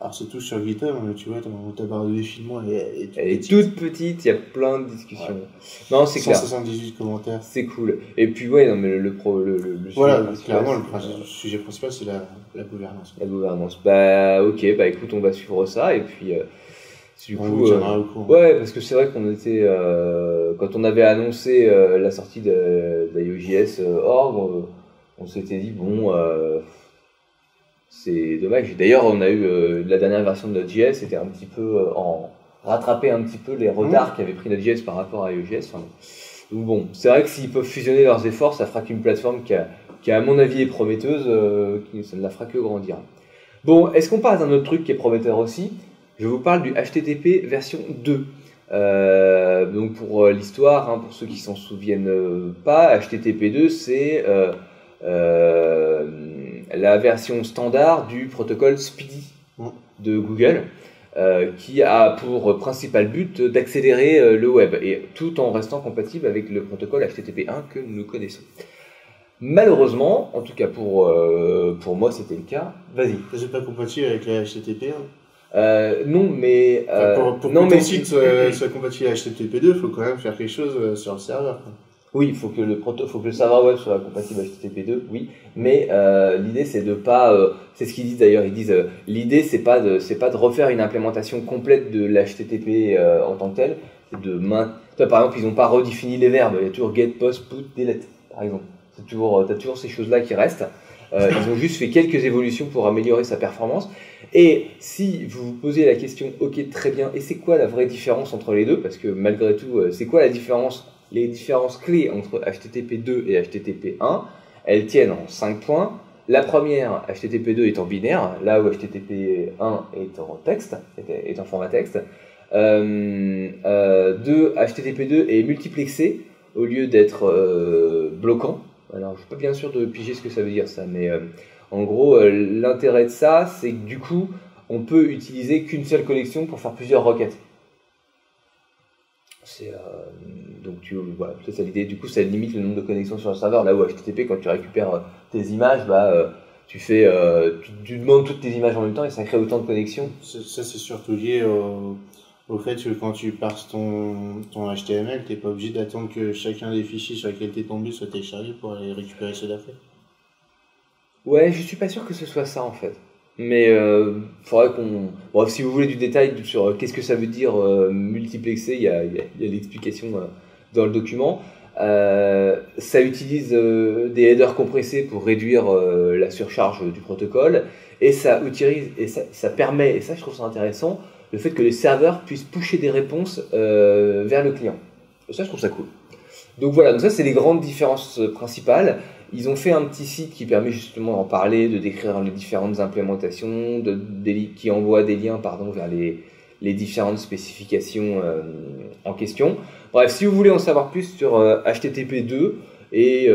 alors c'est tout sur GitHub, mais tu vois, ta barre de défilement, Elle est toute petite, il y a plein de discussions. Ouais. Non, c'est clair. 178 commentaires. C'est cool. Et puis, ouais, non, mais le voilà, clairement, le sujet principal, c'est la gouvernance. La gouvernance. Bah, ok, bah écoute, on va suivre ça, et puis, du on coup, vous tiendra au courant. Ouais, parce que c'est vrai qu'on était, quand on avait annoncé la sortie d'IOJS.org, on s'était dit, bon, c'est dommage. D'ailleurs, on a eu la dernière version de Node.js, c'était un petit peu rattraper un petit peu les retards qu'avait pris Node.js par rapport à IOJS. Enfin, donc bon, c'est vrai que s'ils peuvent fusionner leurs efforts, ça fera qu'une plateforme qui à mon avis est prometteuse, ça ne la fera que grandir. Bon, est-ce qu'on parle d'un autre truc qui est prometteur aussi? Je vous parle du HTTP version 2. Donc pour l'histoire, hein, pour ceux qui s'en souviennent pas, HTTP 2 c'est la version standard du protocole Speedy de Google, qui a pour principal but d'accélérer le web, et tout en restant compatible avec le protocole HTTP1 que nous connaissons. Malheureusement, en tout cas pour moi c'était le cas. Vas-y. C'est pas compatible avec la HTTP1. Non, mais pour que ton site soit compatible à HTTP2, il faut quand même faire quelque chose sur le serveur. Oui, il faut que faut que le serveur web soit compatible HTTP2, oui. Mais l'idée c'est de pas, c'est ce qu'ils disent d'ailleurs. Ils disent l'idée c'est pas de refaire une implémentation complète de l'HTTP en tant que tel. C'est de par exemple, ils n'ont pas redéfini les verbes. Il y a toujours get, post, put, delete, par exemple. T'as toujours ces choses-là qui restent. Ils ont juste fait quelques évolutions pour améliorer sa performance. Et si vous vous posez la question, ok, très bien, et c'est quoi la vraie différence entre les deux? Parce que malgré tout, c'est quoi la différence? Les différences clés entre HTTP2 et HTTP1, elles tiennent en 5 points. La première, HTTP2 est en binaire, là où HTTP1 est en texte, est en format texte. 2, HTTP2 est multiplexé au lieu d'être bloquant. Alors, je suis pas bien sûr de piger ce que ça veut dire ça, mais en gros, l'intérêt de ça, c'est que du coup, on peut utiliser qu'une seule connexion pour faire plusieurs requêtes. Donc voilà, c'est ça l'idée. Du coup, ça limite le nombre de connexions sur le serveur. Là où HTTP, quand tu récupères tes images, tu demandes toutes tes images en même temps et ça crée autant de connexions. Ça c'est surtout lié au fait que quand tu parses ton HTML, t'es pas obligé d'attendre que chacun des fichiers sur lesquels t'es tombé soit téléchargé pour aller récupérer ceux d'après. Ouais, je suis pas sûr que ce soit ça en fait. Mais faudrait qu'on. Bon, si vous voulez du détail sur qu'est-ce que ça veut dire multiplexer, il y a l'explication dans le document. Ça utilise des headers compressés pour réduire la surcharge du protocole et ça permet, et ça je trouve ça intéressant, le fait que les serveurs puissent pusher des réponses vers le client. Et ça je trouve ça cool. Donc voilà, donc ça c'est les grandes différences principales. Ils ont fait un petit site qui permet justement d'en parler, de décrire les différentes implémentations, qui envoie des liens vers les différentes spécifications en question. Bref, si vous voulez en savoir plus sur HTTP2 et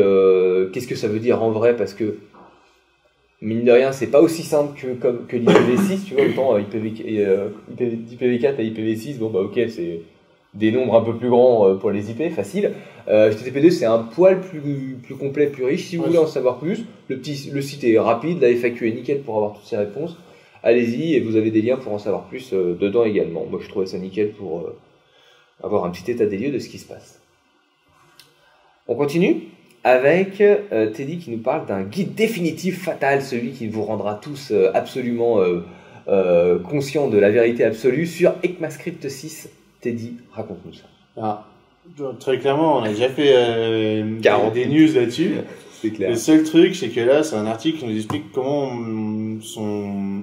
qu'est-ce que ça veut dire en vrai, parce que mine de rien, c'est pas aussi simple que l'IPv6, tu vois, autant d'IPv4 à IPv6, bon bah ok, c'est des nombres un peu plus grands pour les IP, facile. HTTP2 c'est un poil plus complet, plus riche. Si vous voulez en savoir plus, le site est rapide, la FAQ est nickel pour avoir toutes ces réponses. Allez-y et vous avez des liens pour en savoir plus dedans également. Moi je trouvais ça nickel pour avoir un petit état des lieux de ce qui se passe. On continue avec Teddy qui nous parle d'un guide définitif fatal, celui qui vous rendra tous absolument conscients de la vérité absolue sur ECMAScript 6. Teddy, raconte-nous ça. Ah, très clairement, on a déjà fait des news là-dessus. C'est clair. Le seul truc, c'est que là, c'est un article qui nous explique comment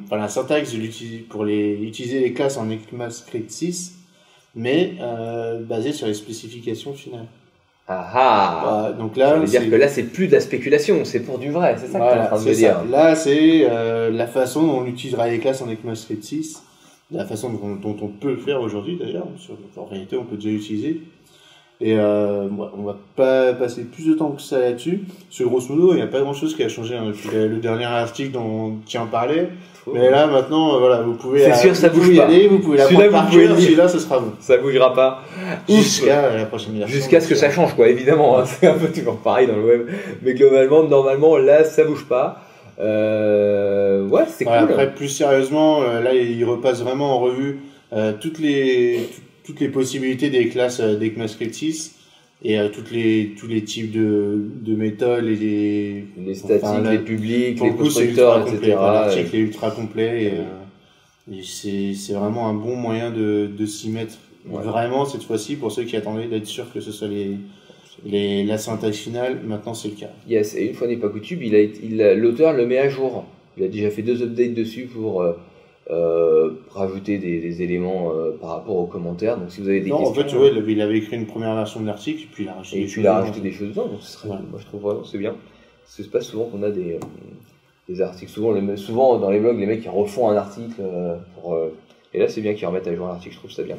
la syntaxe pour utiliser les classes en ECMAScript 6, mais basée sur les spécifications finales. Ah, donc là, ça veut dire que là, c'est plus de la spéculation, c'est pour du vrai, c'est ça que tu es en train de me dire. Là, c'est la façon dont on utilisera les classes en ECMAScript 6. La façon dont on peut le faire aujourd'hui d'ailleurs, en réalité on peut déjà l'utiliser. Et on va pas passer plus de temps que ça là-dessus. Parce que grosso modo, il n'y a pas grand-chose qui a changé depuis le dernier article qui en parlait. Mais là maintenant, voilà, vous pouvez y aller, vous pouvez l'apprendre par cœur, celui-là ce sera bon. Ça bougera pas. Jusqu'à la prochaine version. Jusqu'à ce que ça change quoi, évidemment. Hein, c'est un peu toujours pareil dans le web. Mais globalement, normalement, là ça bouge pas. Ouais, c'est cool. Après, plus sérieusement, là, il repasse vraiment en revue toutes les possibilités des classes d'ECMAScript 6 et tous les types de méthodes et les statiques, les publics, les constructeurs, etc. L'article est ultra complet et c'est vraiment un bon moyen de s'y mettre. Ouais. Vraiment, cette fois-ci, pour ceux qui attendaient d'être sûrs que ce soit la syntaxe finale, maintenant c'est le cas. Yes, et une fois n'est pas coutume, l'auteur le met à jour. Il a déjà fait 2 updates dessus pour rajouter des éléments par rapport aux commentaires. Donc si vous avez des questions... En fait, tu vois, il avait écrit une première version de l'article, puis il a rajouté des choses dedans. Donc moi je trouve vraiment c'est bien. Parce que c'est pas souvent qu'on a des articles. Souvent dans les blogs, les mecs ils refont un article et là c'est bien qu'ils remettent à jour l'article, je trouve ça bien.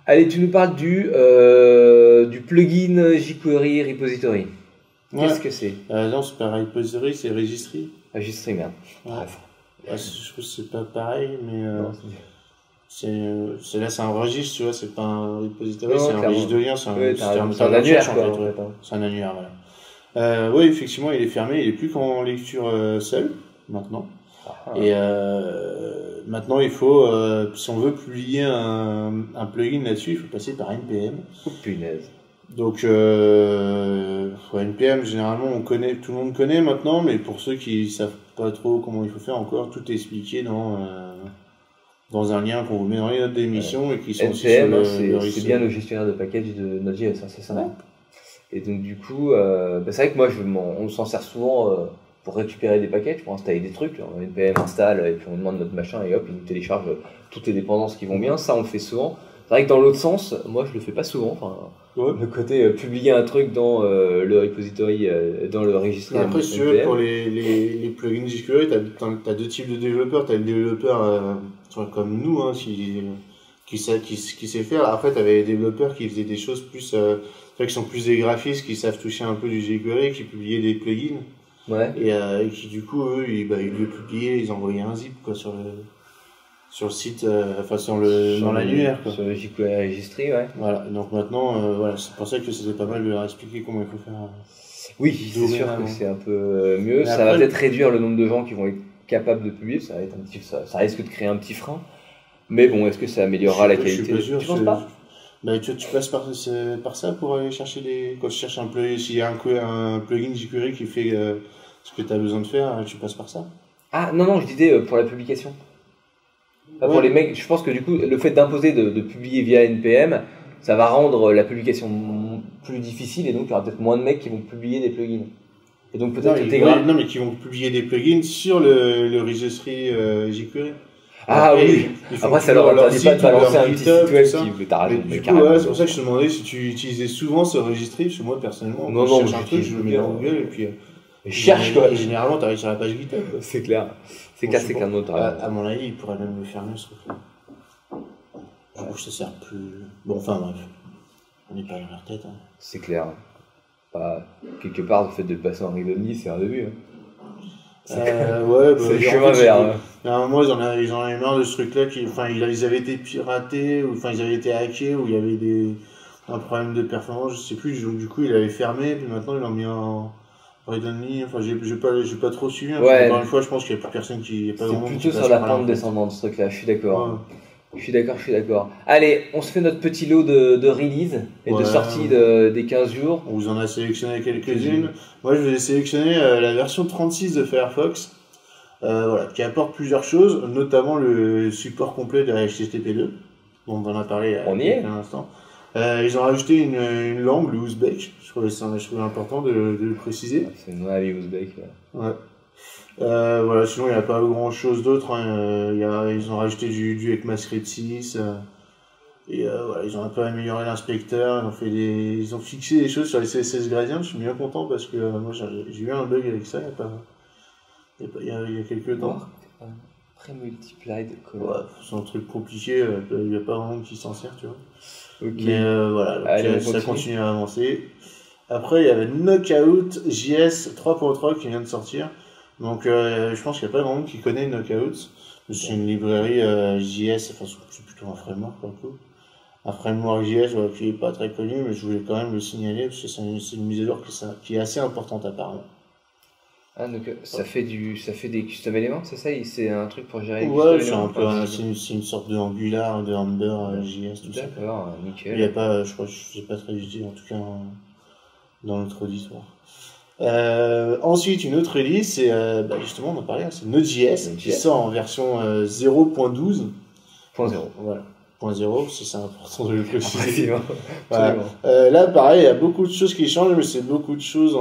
Allez, tu nous parles du plugin jQuery Repository. Qu'est-ce que c'est? Non, c'est pas Repository, c'est Registry. Registry, merde. Bref. Je trouve que c'est pas pareil, mais c'est un registre, tu vois, c'est pas un repository, c'est un registre de liens, c'est un annuaire, c'est un annuaire, voilà. Oui, effectivement, il est fermé, il est plus qu'en lecture seule, maintenant. Et maintenant, il faut, si on veut publier un plugin là-dessus, il faut passer par NPM. Oh, punaise. Donc, NPM, généralement, tout le monde connaît maintenant, mais pour ceux qui savent pas trop comment il faut faire encore, tout est expliqué dans un lien qu'on vous met dans les notes d'émission et qui sont aussi sur NPM, le c'est bien le gestionnaire de package de Node.js, c'est ça. Ouais. Et donc du coup, c'est vrai que moi, on s'en sert souvent pour récupérer des packages, pour installer des trucs. On NPM installe et puis on demande notre machin et hop, il nous télécharge toutes les dépendances qui vont bien. Ça, on le fait souvent. C'est vrai que dans l'autre sens, moi, je le fais pas souvent. Le côté publier un truc dans le repository, dans le registre. Après, si tu veux, pour les plugins jQuery, t'as deux types de développeurs. T'as le développeur comme nous, hein, qui sait faire. Après, t'avais les développeurs qui faisaient des choses plus, qui sont plus des graphistes, qui savent toucher un peu du jQuery, qui publiaient des plugins. Ouais. Et qui du coup, eux, ils le publiaient, ils envoyaient un zip quoi sur le site, dans l'annuaire quoi. Sur le jQuery registry, ouais. Voilà. Donc maintenant, voilà, c'est pour ça que c'était pas mal de leur expliquer comment il faut faire. Oui, c'est sûr que c'est un peu mieux. Mais ça va peut-être réduire le nombre de gens qui vont être capables de publier. Ça va être ça risque de créer un petit frein. Mais bon, est-ce que ça améliorera la qualité? Je suis pas sûr. Tu penses pas? Bah, tu passes par ça pour aller chercher quand tu cherches un plugin, s'il y a un plugin jQuery qui fait ce que tu as besoin de faire, tu passes par ça? Ah non, je disais pour la publication. Pour les mecs, je pense que du coup, le fait d'imposer de publier via NPM, ça va rendre la publication plus difficile et donc il y aura peut-être moins de mecs qui vont publier des plugins. Et donc peut-être intégrer. Non, mais qui vont publier des plugins sur le registry jQuery. Ah après, oui, après ça leur interdit pas de balancer un petit site web qui t'as raison. Du coup, ouais, c'est pour ça que je te demandais si tu utilisais souvent ce registry, parce que moi personnellement, quand je cherche un truc, je le mets dans Google et puis. Cherche quoi. Et généralement, t'arrives sur la page GitHub. C'est clair. C'est clair, c'est qu'un autre. À mon avis, il pourrait même le fermer ce truc-là. Du coup, ça sert plus. Bon, enfin bref. On n'est pas dans leur tête. Hein. C'est clair. Quelque part, le fait de le passer en read-only, c'est un début. Ouais, bah, c'est le chemin vers. À un moment, ils en avaient marre de ce truc-là. Ils avaient été piratés, ou ils avaient été hackés, ou il y avait un problème de performance, je sais plus. Du coup, il avait fermé, puis maintenant, ils l'ont mis en read-only. Enfin, j'ai pas trop suivi. Hein, ouais. Encore une fois, je pense qu'il n'y a plus personne qui. C'est plutôt sur la pente descendante, ce truc-là, je suis d'accord. Ouais. Je suis d'accord. Allez, on se fait notre petit lot de release et de sortie des 15 jours. On vous en a sélectionné quelques-unes. Moi, je vais sélectionner la version 36 de Firefox, qui apporte plusieurs choses, notamment le support complet de la HTTP2, dont on en a parlé il y a un instant. Ils ont rajouté une langue, le ouzbek. Je trouvais important de le préciser. C'est une vraie ouzbek. Ouais. Sinon il n'y a pas grand chose d'autre. Hein. Ils ont rajouté du ECMAScript 6. Ils ont un peu amélioré l'inspecteur. Ils ont fixé des choses sur les CSS Gradient. Je suis bien content parce que moi j'ai eu un bug avec ça il y a quelques temps. Pré-multiplied. C'est un truc compliqué. Il n'y a pas vraiment qui s'en sert, tu vois. Okay. Mais allez, ça continue à avancer. Après il y avait Knockout JS 3.3 qui vient de sortir. Donc je pense qu'il n'y a pas grand monde qui connaît Knockout. C'est une librairie JS, enfin c'est plutôt un framework pour le coup. Un framework JS qui n'est pas très connu, mais je voulais quand même le signaler parce que c'est une mise à jour qui est assez importante apparemment. Ah donc ça fait des custom éléments, c'est ça? C'est un truc pour gérer les custom éléments? C'est une sorte de Angular, de Ember, JS, tout ça. D'accord, nickel. Il n'y a pas, je crois que c'est pas très utile en tout cas dans notre auditoire. Ensuite, une autre release, c'est justement, on en parlait, c'est Node.js qui sort en version 0.12. Voilà. 0.0, c'est important de le préciser. Voilà. Là, pareil, il y a beaucoup de choses qui changent, mais c'est beaucoup de choses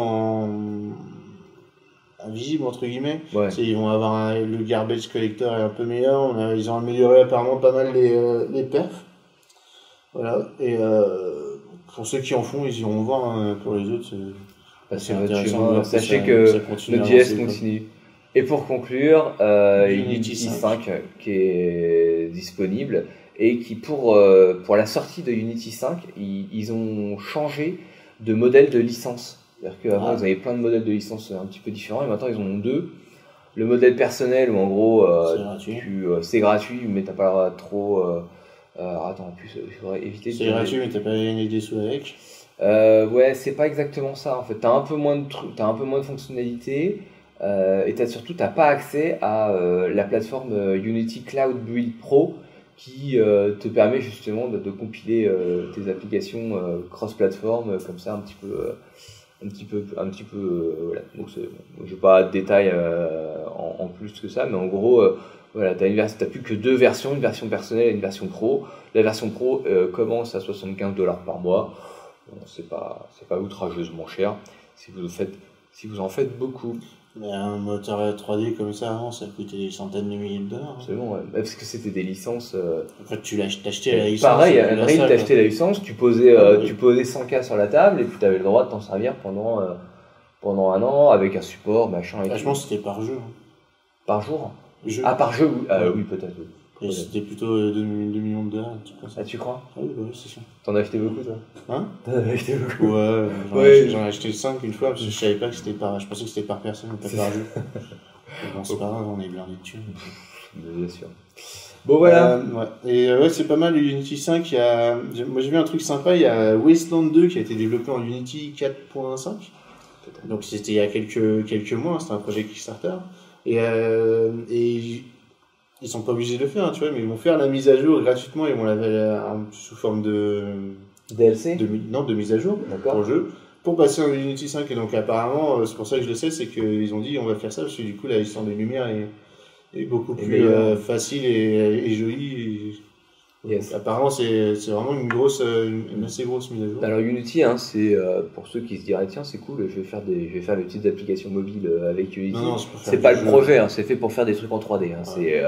invisibles, entre guillemets. Ouais. Ils vont avoir le garbage collector est un peu meilleur. Ils ont amélioré apparemment pas mal les perfs. Voilà. Et pour ceux qui en font, ils iront voir. Hein. Pour les autres, c'est intéressant. Sachez que Node.js continue. Et pour conclure, Unity 5 qui est disponible et qui pour la sortie de Unity 5, ils ont changé de modèle de licence. C'est-à-dire qu'avant ils avaient plein de modèles de licence un petit peu différents et maintenant ils en ont deux. Le modèle personnel où en gros c'est gratuit mais t'as pas le droit trop... attends, en plus il faudrait éviter... C'est gratuit mais t'as pas gagné des sous avec. Ouais, c'est pas exactement ça en fait. T'as un peu moins de fonctionnalités et t'as pas accès à la plateforme Unity Cloud Build Pro qui te permet justement de compiler tes applications cross-platform comme ça un petit peu voilà. Donc je n'ai pas de détails en plus que ça, mais en gros voilà, t'as plus que 2 versions, une version personnelle et une version pro. La version pro commence à $75 par mois. Bon, c'est pas outrageusement cher si vous en faites beaucoup. Mais un moteur 3D comme ça avant, ça coûtait des centaines de milliers de dollars. Absolument, ouais. Parce que c'était des licences. En fait, tu t'achetais la licence. Pareil, Unreal, t'achetais la licence, tu posais 100K sur la table et puis t'avais le droit de t'en servir pendant 1 an avec un support, machin. Je pense que c'était par jeu. Par jour? Ah, par jeu, oui. Oui, peut-être. Oui. Et c'était plutôt 2 millions de dollars, un truc comme ça. Ah, tu crois? Ah oui, c'est ça. T'en as acheté beaucoup, toi? Hein? T'en as acheté beaucoup? Ouais, j'en ai acheté 5 une fois parce que je savais pas que c'était par. Je pensais que c'était par personne, pas par jeu. Bon, c'est pas grave, on est blindé de thunes. Bien sûr. Bon, voilà. Ouais. Et ouais, c'est pas mal, Unity 5. Moi, j'ai vu un truc sympa. Il y a Wasteland 2 qui a été développé en Unity 4.5. Donc, c'était il y a quelques mois. C'était un projet Kickstarter. Et ils sont pas obligés de le faire, tu vois, mais ils vont faire la mise à jour gratuitement. Ils vont la sous forme de DLC de mise à jour pour le jeu, pour passer en Unity 5. Et donc apparemment, c'est pour ça que je le sais, c'est qu'ils ont dit on va faire ça parce que du coup la gestion des lumières est beaucoup plus facile et jolie. Yes. Apparemment, c'est vraiment une assez grosse mise à jour. Alors Unity, hein, c'est pour ceux qui se diraient tiens c'est cool, je vais faire des petites applications mobiles avec Unity. Non, c'est pas le projet, hein, c'est fait pour faire des trucs en 3D. Hein, ouais.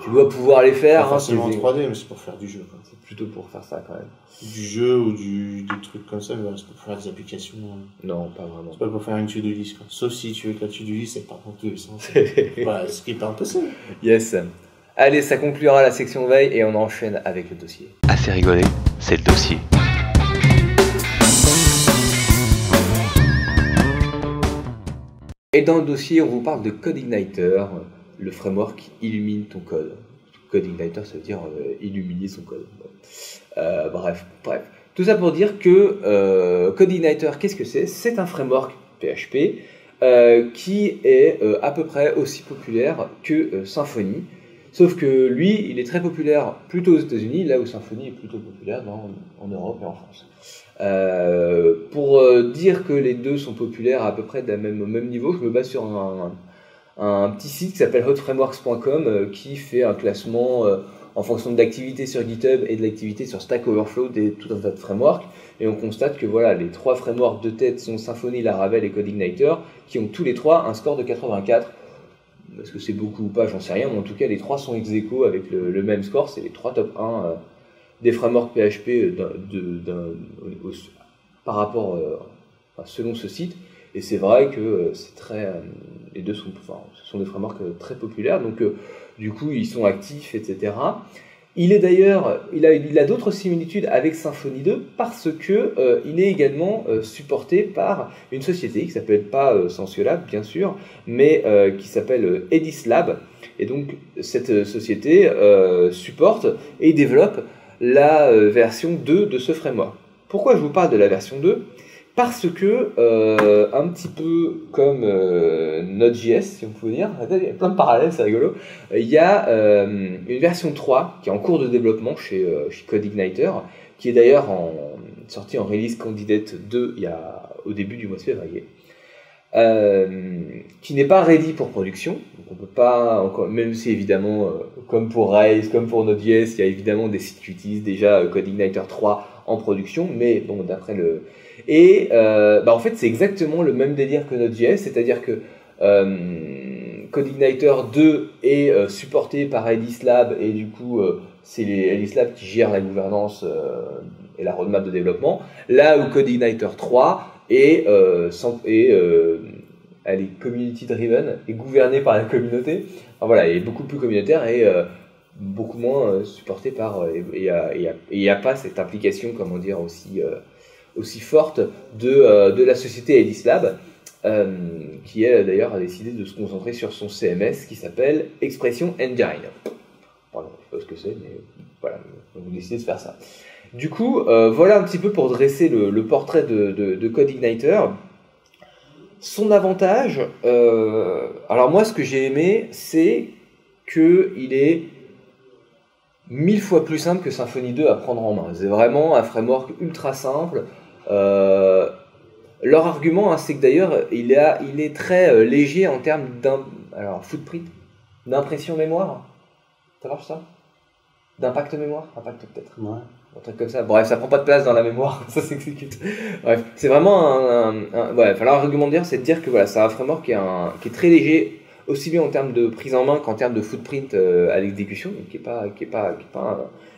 Tu dois pouvoir les faire. Pas forcément en 3D, mais c'est pour faire du jeu. Quoi. C'est plutôt pour faire ça quand même. Du jeu ou des trucs comme ça, mais c'est pour faire des applications. Non, pas vraiment. C'est pas pour faire une to-do list. Quoi. Sauf si tu veux que la to-do list, c'est pas dans tous les sens. Voilà, ce qui est pas impossible. Yes. Allez, ça conclura la section veille et on enchaîne avec le dossier. Assez rigolé, c'est le dossier. Et dans le dossier, on vous parle de CodeIgniter, le framework qui illumine ton code. CodeIgniter, ça veut dire illuminer son code. Bref. Tout ça pour dire que CodeIgniter, qu'est-ce que c'est? C'est un framework PHP qui est à peu près aussi populaire que Symfony. Sauf que lui, il est très populaire plutôt aux États-Unis, là où Symfony est plutôt populaire en Europe et en France. Pour dire que les deux sont populaires à peu près au même niveau, je me base sur un petit site qui s'appelle hotframeworks.com qui fait un classement en fonction de l'activité sur GitHub et de l'activité sur Stack Overflow tout un tas de frameworks. Et on constate que voilà, les 3 frameworks de tête sont Symfony, Laravel et CodeIgniter, qui ont tous les 3 un score de 84. Est-ce que c'est beaucoup ou pas, j'en sais rien, mais en tout cas les 3 sont ex aequo avec le même score, c'est les 3 top 1 des frameworks PHP par rapport selon ce site. Et c'est vrai que les deux ce sont des frameworks très populaires, donc du coup ils sont actifs, etc. Il a d'autres similitudes avec Symfony 2 parce que il est également supporté par une société qui s'appelle pas Sensiolab bien sûr, mais qui s'appelle Edislab. Et donc cette société supporte et développe la version 2 de ce framework. Pourquoi je vous parle de la version 2 ? Parce que, un petit peu comme Node.js, si on peut dire, il y a plein de parallèles, c'est rigolo, il y a une version 3 qui est en cours de développement chez CodeIgniter, qui est d'ailleurs sortie en release candidate 2 au début du mois de février, qui n'est pas ready pour production. Donc on peut pas, même si évidemment, comme pour Rails, comme pour Node.js, il y a évidemment des sites qui utilisent déjà CodeIgniter 3 en production, mais bon, d'après le... Et en fait, c'est exactement le même délire que Node.js, c'est-à-dire que CodeIgniter 2 est supporté par Edislab, et du coup, c'est Edislab qui gère la gouvernance et la roadmap de développement, là où CodeIgniter 3 elle est community driven, est gouvernée par la communauté, enfin, voilà, elle est beaucoup plus communautaire et beaucoup moins supportée par... il n'y a pas cette implication, comment dire, aussi forte de la société Edislab, qui elle d'ailleurs a décidé de se concentrer sur son CMS qui s'appelle Expression Engine. Pardon, je ne sais pas ce que c'est, mais voilà, on a décidé de faire ça. Du coup, voilà un petit peu pour dresser le portrait de CodeIgniter. Son avantage, alors moi ce que j'ai aimé, c'est qu'il est 1000 fois plus simple que Symfony 2 à prendre en main. C'est vraiment un framework ultra simple. Leur argument, hein, c'est que d'ailleurs, il est très léger en termes footprint, d'impression mémoire. Ça marche ça? D'impact mémoire? Impact peut-être. Ouais. Un truc comme ça. Bref, ça prend pas de place dans la mémoire, ça s'exécute. Bref, c'est vraiment leur argument de dire, c'est de dire que voilà, c'est un framework qui est très léger, aussi bien en termes de prise en main qu'en termes de footprint à l'exécution, donc qui est pas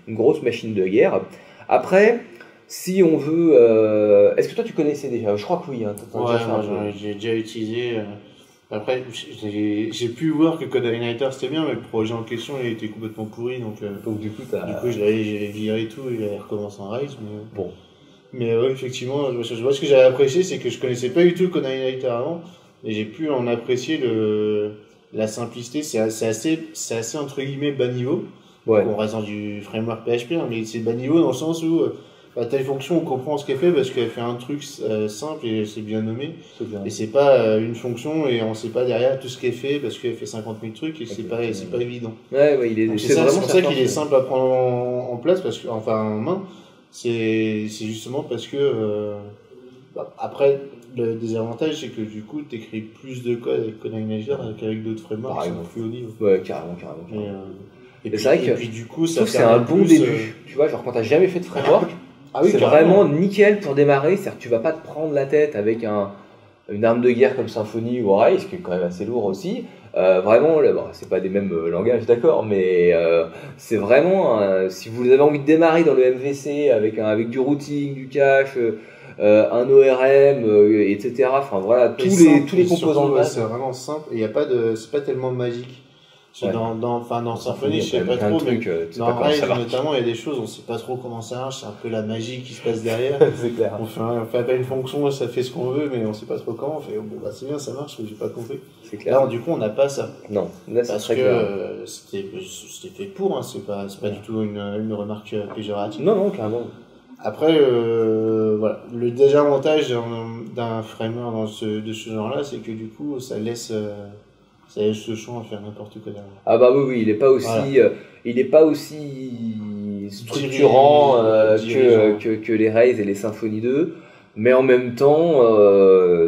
une grosse machine de guerre. Après, si on veut, est-ce que toi tu connaissais déjà? Je crois que oui. Hein, j'ai déjà utilisé. Après, j'ai pu voir que CodeIgniter c'était bien, mais le projet en question il était complètement pourri, donc du coup j'ai viré tout et j'ai recommencé en Rise. Mais bon. Mais ouais, effectivement, moi ce que j'avais apprécié, c'est que je connaissais pas du tout CodeIgniter avant, et j'ai pu en apprécier la simplicité. C'est assez entre guillemets bas niveau. Ouais. On reste dans du framework PHP, hein, mais c'est bas niveau dans le sens où telle fonction, on comprend ce qu'elle fait parce qu'elle fait un truc simple et c'est bien nommé. Et c'est pas une fonction et on sait pas derrière tout ce qu'elle fait parce qu'elle fait 50 000 trucs et c'est pas évident. Ouais, c'est pour ça qu'il est simple à prendre en place parce que, enfin, en main. C'est justement parce que, après, le désavantage, c'est que du coup, t'écris plus de code avec CodeIgniter qu'avec d'autres frameworks qui sont plus haut niveau. Ouais, carrément. Et puis, c'est vrai que puis, du coup, ça c'est un bon début. Tu vois, genre quand t'as jamais fait de framework, c'est vraiment nickel pour démarrer. C'est-à-dire que tu vas pas te prendre la tête avec une arme de guerre comme Symfony ou Rise, qui est quand même assez lourd aussi. Vraiment, c'est pas des mêmes langages, d'accord, mais c'est vraiment, si vous avez envie de démarrer dans le MVC avec du routing, du cache, un ORM, etc. Enfin voilà, tous les composants de base. C'est vraiment simple et c'est pas tellement magique. Dans Symfony, je sais pas trop, mais dans Rise, notamment, il y a des choses, on sait pas trop comment ça marche, c'est un peu la magie qui se passe derrière. C'est clair. On fait appel à une fonction, ça fait ce qu'on veut, mais on sait pas trop comment. On fait, c'est bien, ça marche, mais j'ai pas compris. C'est clair. Alors, du coup, on n'a pas ça. Non, là, c'est parce très que clair. c'était fait pour, hein, c'est pas du tout une remarque péjorative. Non, carrément. Après, voilà, le désavantage d'un framework de ce genre-là, c'est que du coup, ça laisse le choix à faire n'importe quoi derrière. Ah bah oui, il est pas aussi structurant que les Rise et les Symfony 2, mais en même temps,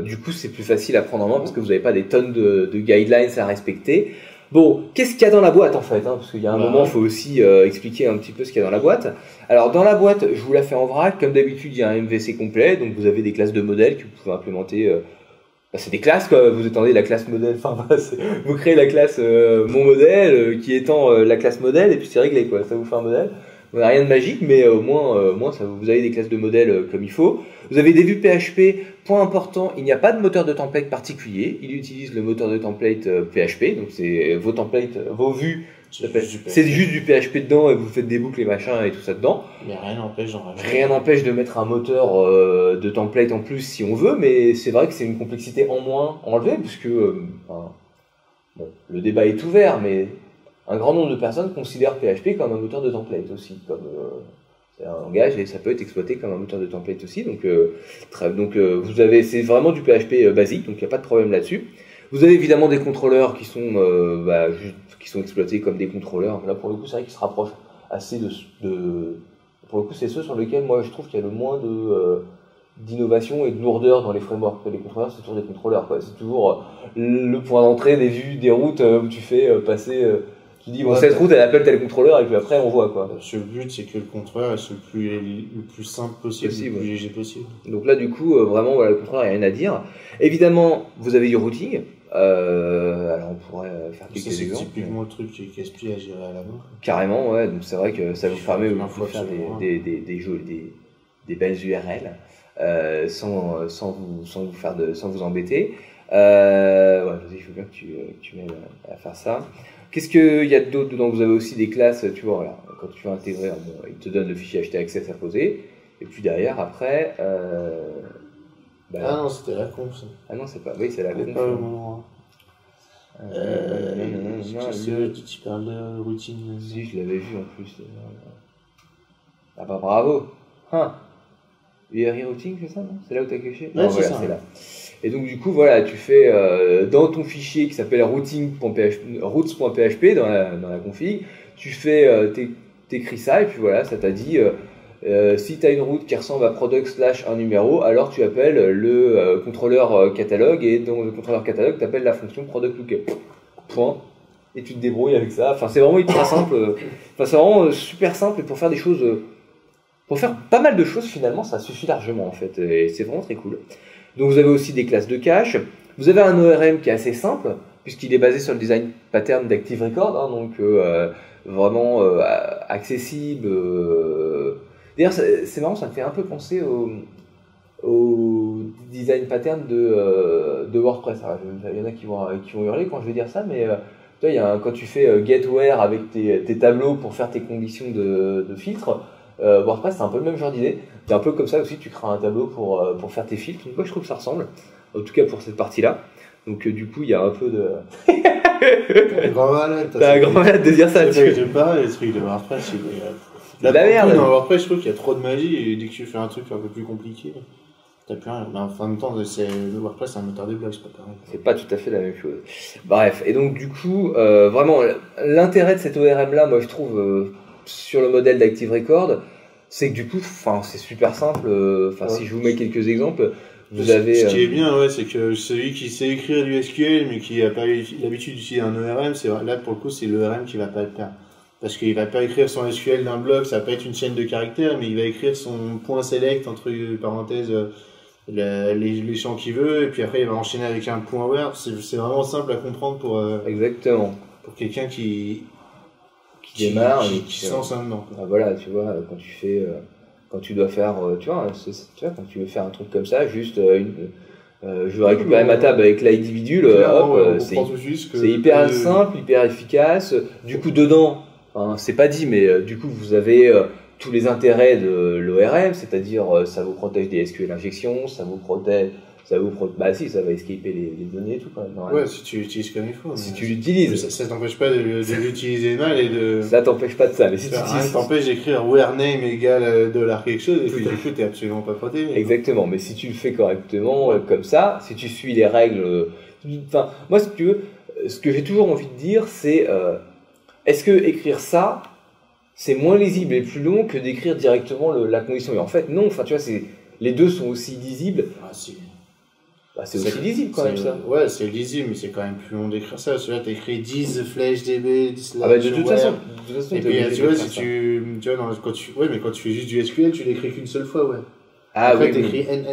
du coup, c'est plus facile à prendre en main parce que vous n'avez pas des tonnes de guidelines à respecter. Bon, qu'est-ce qu'il y a dans la boîte en fait, hein, parce qu'il y a un moment, il faut aussi expliquer un petit peu ce qu'il y a dans la boîte. Alors dans la boîte, je vous la fais en vrac, comme d'habitude, il y a un MVC complet, donc vous avez des classes de modèles que vous pouvez implémenter. C'est des classes, quoi. Vous étendez la classe modèle, vous créez la classe mon modèle, qui étend la classe modèle, et puis c'est réglé, quoi. Ça vous fait un modèle. Vous n'avez rien de magique, mais au moins vous avez des classes de modèles comme il faut. Vous avez des vues PHP. Point important, il n'y a pas de moteur de template particulier. Il utilise le moteur de template PHP, donc c'est vos templates, vos vues. C'est juste du PHP dedans et vous faites des boucles et machin et tout ça dedans. Mais rien n'empêche de mettre un moteur de template en plus si on veut, mais c'est vrai que c'est une complexité en moins enlevée puisque le débat est ouvert, mais un grand nombre de personnes considèrent PHP comme un moteur de template aussi, c'est un langage et ça peut être exploité comme un moteur de template aussi. Donc c'est vraiment du PHP basique, donc il n'y a pas de problème là-dessus. Vous avez évidemment des contrôleurs qui sont exploités comme des contrôleurs. Là, pour le coup, c'est vrai qu'ils se rapprochent assez pour le coup, c'est ceux sur lesquels moi je trouve qu'il y a le moins d'innovation et de lourdeur dans les frameworks. Les contrôleurs, c'est toujours des contrôleurs, quoi. C'est toujours le point d'entrée des vues, des routes où tu fais passer. Tu dis cette route elle appelle tel contrôleur et puis après on voit, quoi. Le but c'est que le contrôleur soit le plus simple possible, le plus léger possible. Donc là du coup vraiment le contrôleur, il n'y a rien à dire. Évidemment vous avez du routing. Alors on pourrait faire quelques exemples. C'est typiquement le truc qui est casse-pied à gérer à la main. Carrément, ouais. Donc c'est vrai que ça vous permet de faire des belles URL sans vous embêter. Vas-y, il faut bien que tu m'aides à faire ça. Qu'est-ce qu'il y a d'autre dedans? Vous avez aussi des classes, tu vois, voilà, quand tu veux intégrer, il te donne le fichier htaccess à poser, et puis derrière, après... ah non, c'était la conf, ça. Ah non, c'est pas... Oui, c'est la conf. Tu parles de routine. Si, je l'avais vu en plus. Ah bah bravo. URI routing, c'est ça, non? C'est là où t'as caché? Ouais, c'est ça. C'est là. Et donc du coup, voilà, tu fais dans ton fichier qui s'appelle routes.php dans la config, tu fais t'écris ça et puis voilà, ça t'a dit si tu as une route qui ressemble à product / un numéro, alors tu appelles le contrôleur catalogue et dans le contrôleur catalogue, tu appelles la fonction product lookup. Point. Et tu te débrouilles avec ça. Enfin, c'est vraiment ultra simple. Enfin, c'est vraiment super simple et pour faire des choses, pour faire pas mal de choses finalement, ça suffit largement en fait. Et c'est vraiment très cool. Donc vous avez aussi des classes de cache. Vous avez un ORM qui est assez simple puisqu'il est basé sur le design pattern d'Active Record, hein, donc vraiment accessible. D'ailleurs, c'est marrant, ça me fait un peu penser au design pattern de WordPress. Alors, il y en a qui vont hurler quand je vais dire ça, mais tu vois, quand tu fais getWhere avec tes tableaux pour faire tes conditions de filtre, WordPress c'est un peu le même genre d'idée. C'est un peu comme ça aussi, tu crées un tableau pour faire tes filtres. Donc moi je trouve que ça ressemble, en tout cas pour cette partie-là. Donc du coup il y a un peu de... T'as un grand malade. T'as un grand malade de dire ça. J'aime pas les trucs de WordPress. La merde. Dans WordPress, je trouve qu'il y a trop de magie et dès que tu fais un truc un peu plus compliqué, t'as plus rien. Mais en même temps, le WordPress, c'est un moteur de blog, c'est pas pareil. C'est pas tout à fait la même chose. Bref, et donc du coup, vraiment, l'intérêt de cet ORM-là, moi je trouve, sur le modèle d'Active Record, c'est que du coup, c'est super simple. Si je vous mets quelques exemples, vous avez... Ce qui est bien, ouais, c'est que celui qui sait écrire du SQL, mais qui n'a pas eu l'habitude d'utiliser un ORM, là pour le coup, c'est l'ORM qui va pas le faire. Parce qu'il va pas écrire son SQL d'un bloc, ça va pas être une chaîne de caractères, mais il va écrire son point select, entre parenthèses, les champs qu'il veut, et puis après il va enchaîner avec un point where. C'est vraiment simple à comprendre pour exactement. Pour quelqu'un qui démarre, qui se lance là-dedans. Voilà, tu vois, quand tu dois faire, tu vois, quand tu veux faire un truc comme ça, juste je veux récupérer ma table avec l'individu, c'est hyper simple, hyper efficace. Du coup, dedans, c'est pas dit, mais du coup, vous avez tous les intérêts de l'ORM, c'est-à-dire ça vous protège des SQL injections, ça va escaper les données et tout quand même. Ouais, si tu l'utilises comme il faut. Si tu l'utilises. Ça t'empêche pas de l'utiliser mal et de... Ça t'empêche pas de ça, mais si tu utilises... Ça t'empêche d'écrire where name égale $, quelque chose, et puis du coup t'es absolument pas protégé. Exactement, mais si tu le fais correctement, comme ça, si tu suis les règles... moi, si tu veux, ce que j'ai toujours envie de dire, c'est... est-ce que écrire ça, c'est moins lisible et plus long que d'écrire directement la condition? Et en fait, non, tu vois, les deux sont aussi lisibles. Ah, si. C'est aussi lisible quand même ça. Ouais, c'est lisible, mais c'est quand même plus long d'écrire ça. Celui-là, t'écris 10 flèche db, 10 de toute façon, et puis, tu vois, quand tu fais juste du SQL, tu l'écris qu'une seule fois, ouais. Après, t'écris n.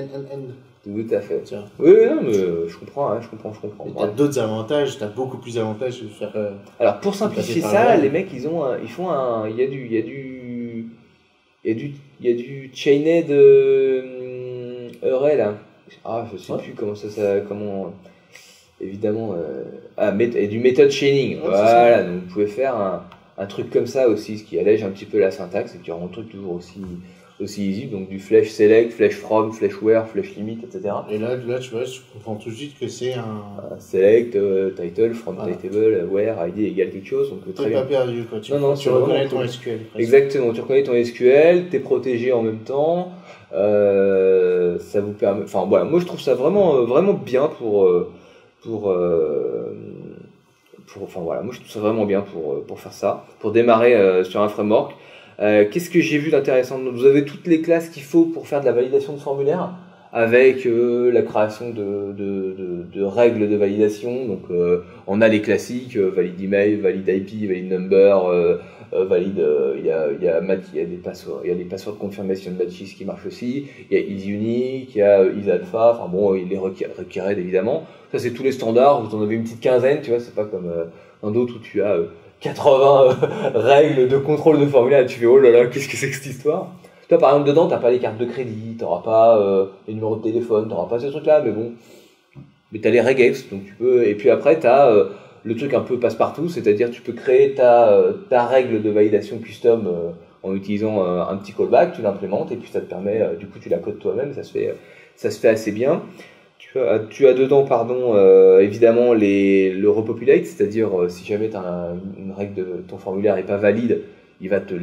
Tout à fait. Tiens. Oui, non, mais je comprends. Et t'as d'autres avantages, t'as beaucoup plus d'avantages de faire. Alors, pour simplifier ça, les mecs, il y a du chained URL. Je sais plus comment évidemment et du method chaining. Voilà, donc vous pouvez faire un truc comme ça aussi, ce qui allège un petit peu la syntaxe et qui rend le truc toujours aussi lisible. Donc du flash select, flash from, flash where, flash limit, etc. Et là tu vois, je comprends tout de suite que c'est un select, title, from table, where, id égale quelque chose. Donc t'es pas perdu quoi. Tu reconnais ton SQL. Exactement, tu reconnais ton SQL, t'es protégé en même temps. Ça vous permet, moi je trouve ça vraiment bien moi je trouve ça vraiment bien pour faire ça, pour démarrer sur un framework. Qu'est-ce que j'ai vu d'intéressant? Vous avez toutes les classes qu'il faut pour faire de la validation de formulaire, avec la création de règles de validation. Donc on a les classiques, valide email, valide IP, valide number, valide, il y a des passwords, il y a des passwords confirmation matches qui marchent aussi, il y a isUnique, il y a isAlpha, il est required évidemment. Ça c'est tous les standards, vous en avez une petite quinzaine, tu vois, c'est pas comme dans d'autres où tu as 80 règles de contrôle de formulaire, et tu fais oh là là, qu'est-ce que c'est que cette histoire? Toi par exemple dedans, t'as pas les cartes de crédit, t'auras pas les numéros de téléphone, t'auras pas ces trucs là, mais t'as les regex, donc tu peux, et puis après t'as le truc un peu passe-partout, c'est-à-dire tu peux créer ta règle de validation custom en utilisant un petit callback, tu l'implémentes et puis ça te permet, du coup tu la codes toi-même, ça se fait assez bien. Tu as dedans, évidemment le repopulate, c'est-à-dire si jamais tu as une règle de ton formulaire n'est pas valide, il va te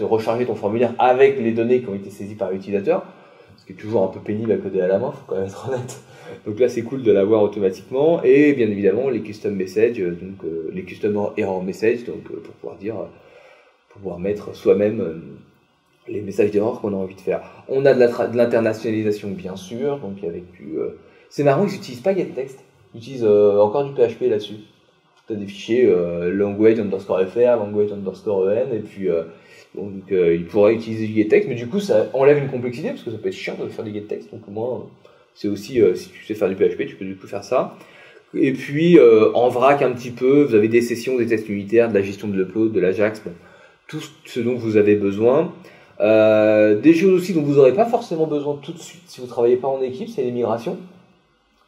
recharger ton formulaire avec les données qui ont été saisies par l'utilisateur, ce qui est toujours un peu pénible à coder à la main, faut quand même être honnête. Donc là, c'est cool de l'avoir automatiquement, et bien évidemment les custom messages, donc les custom error messages, donc pour pouvoir dire pouvoir mettre soi-même les messages d'erreur qu'on a envie de faire. On a de l'internationalisation, bien sûr, donc avec c'est marrant, ils n'utilisent pas getText, ils utilisent encore du PHP là-dessus. Tu as des fichiers language_fr, language_en, et puis ils pourraient utiliser du getText, mais du coup ça enlève une complexité, parce que ça peut être chiant de faire du getText, donc au moins c'est aussi, si tu sais faire du PHP, tu peux du coup faire ça. Et puis en vrac un petit peu, vous avez des sessions, des tests unitaires, de la gestion de l'upload, de l'Ajax, bon, tout ce dont vous avez besoin. Des choses aussi dont vous n'aurez pas forcément besoin tout de suite si vous ne travaillez pas en équipe, c'est les migrations.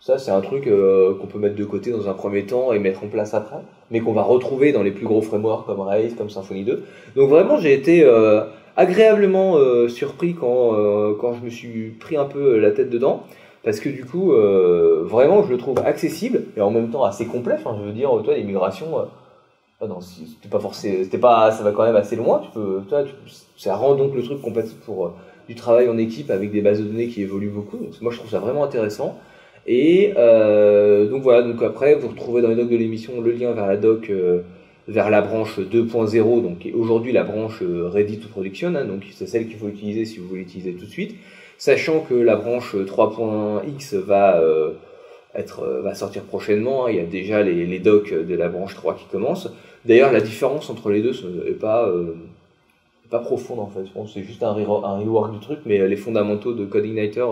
Ça, c'est un truc qu'on peut mettre de côté dans un premier temps et mettre en place après, mais qu'on va retrouver dans les plus gros frameworks comme Rails, comme Symfony 2. Donc vraiment, j'ai été agréablement surpris quand je me suis pris un peu la tête dedans, parce que du coup, vraiment, je le trouve accessible et en même temps assez complet. Enfin, je veux dire, toi, les migrations, non, c'était pas forcément, ça va quand même assez loin. Ça rend donc le truc compatible pour du travail en équipe avec des bases de données qui évoluent beaucoup. Donc, moi, je trouve ça vraiment intéressant. Et donc voilà, donc après vous retrouvez dans les docs de l'émission le lien vers la doc vers la branche 2.0, donc aujourd'hui la branche Ready to Production, hein, donc c'est celle qu'il faut utiliser si vous voulez l'utiliser tout de suite, sachant que la branche 3.x va sortir prochainement, hein, il y a déjà les docs de la branche 3 qui commencent. D'ailleurs la différence entre les deux n'est pas profonde en fait, c'est juste un rework du truc, mais les fondamentaux de CodeIgniter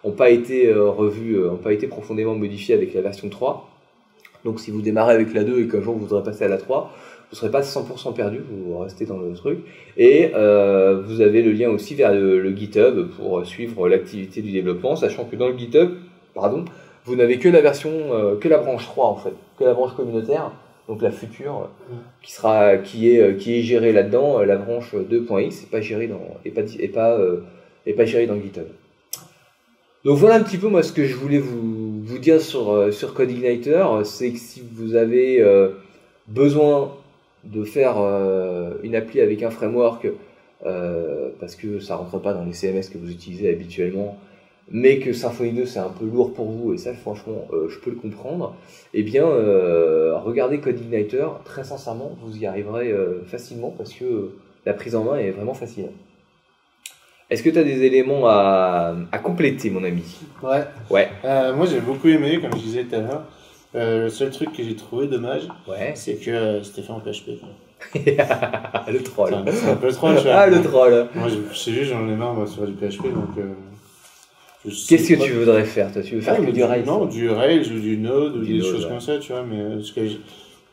n'ont pas été revus, n'ont pas été profondément modifiés avec la version 3. Donc si vous démarrez avec la 2 et qu'un jour vous voudrez passer à la 3, vous ne serez pas 100% perdu, vous restez dans le truc. Et vous avez le lien aussi vers le GitHub pour suivre l'activité du développement, sachant que dans le GitHub, vous n'avez que la version, que la branche 3 en fait, que la branche communautaire, donc la future, qui est gérée là-dedans. La branche 2.x n'est pas gérée est pas gérée dans le GitHub. Donc voilà un petit peu moi ce que je voulais vous dire sur CodeIgniter, c'est que si vous avez besoin de faire une appli avec un framework parce que ça rentre pas dans les CMS que vous utilisez habituellement, mais que Symfony 2 c'est un peu lourd pour vous, et ça franchement je peux le comprendre, eh bien regardez CodeIgniter, très sincèrement vous y arriverez facilement parce que la prise en main est vraiment facile. Est-ce que tu as des éléments à compléter, mon ami? Ouais. Moi, j'ai beaucoup aimé, comme je disais tout à l'heure. Le seul truc que j'ai trouvé dommage, c'est que c'était fait en PHP. Le troll. C'est un peu le troll, tu vois. Ah, le troll. Moi, je sais juste, j'en ai marre, moi, sur du PHP, donc... Qu'est-ce que tu voudrais faire, toi? Tu veux faire que du Rails? Non, du Rails ou du Node, ou des choses comme ça, tu vois, mais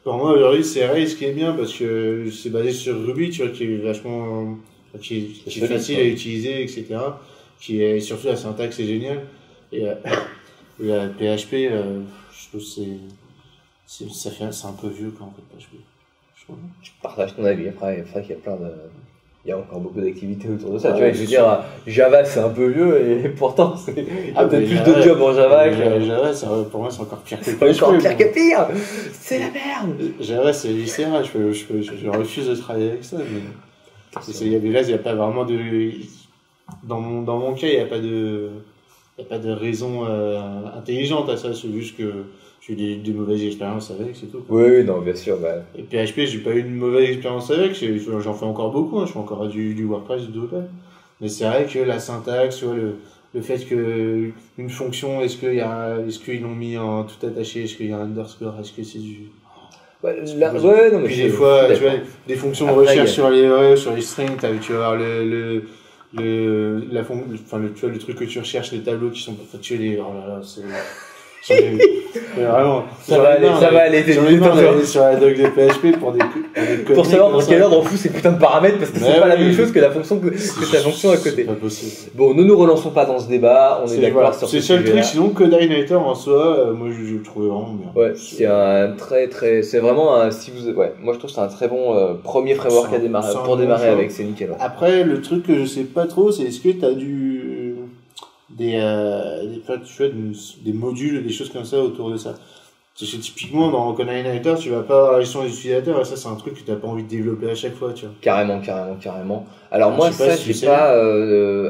pour moi, aujourd'hui, c'est Rails qui est bien, parce que c'est basé sur Ruby, tu vois, qui est vachement... qui est facile à utiliser, etc. Qui est surtout la syntaxe est géniale. Et la PHP, je trouve que c'est un peu vieux quand on fait PHP. Je partage ton avis. Après, il y a encore beaucoup d'activités autour de ça. Tu vois, je veux dire, Java c'est un peu vieux et pourtant il y a peut-être plus de jobs en Java que. Java, pour moi, c'est encore pire que PHP. C'est encore pire que pire. C'est la merde. Java, c'est viscéral. Je refuse de travailler avec ça. Mais... il n'y a pas vraiment de. Dans mon cas, il n'y a pas de raison intelligente à ça. C'est juste que j'ai eu des mauvaises expériences avec, c'est tout. Oui, non, bien sûr. Bah... Et PHP, j'ai pas eu une mauvaise expérience avec. J'en fais encore beaucoup. Hein. Je fais encore du WordPress, du Drupal. Mais c'est vrai que la syntaxe, le fait que une fonction, est-ce qu'ils l'ont mis en tout attaché, est-ce qu'il y a un underscore, est-ce que c'est du. Non, mais puis des fois, tu vois, des fonctions de recherche sur les strings, tu vas avoir le truc que tu recherches, les tableaux qui sont pas tués, oh là là, c'est vraiment, ça va aller, sur la doc de PHP pour des pour savoir dans quel ordre on fout ces putains de paramètres, parce que c'est pas la même chose que la fonction que ta fonction à côté. C'est pas possible. Bon, ne nous relançons pas dans ce débat, on est d'accord sur ce sujet. C'est le truc, sinon CodeIgniter en soi, moi je le trouvais vraiment bien. Ouais, c'est vraiment moi je trouve que c'est un très bon premier framework à démarrer, pour démarrer avec, c'est nickel. Après, le truc que je sais pas trop, c'est est-ce que t'as des modules, des choses comme ça autour de ça. Parce que typiquement dans CodeIgniter, tu vas pas avoir la gestion des utilisateurs, et ça c'est un truc que t'as pas envie de développer à chaque fois, tu vois. Carrément. Alors moi ça j'ai pas.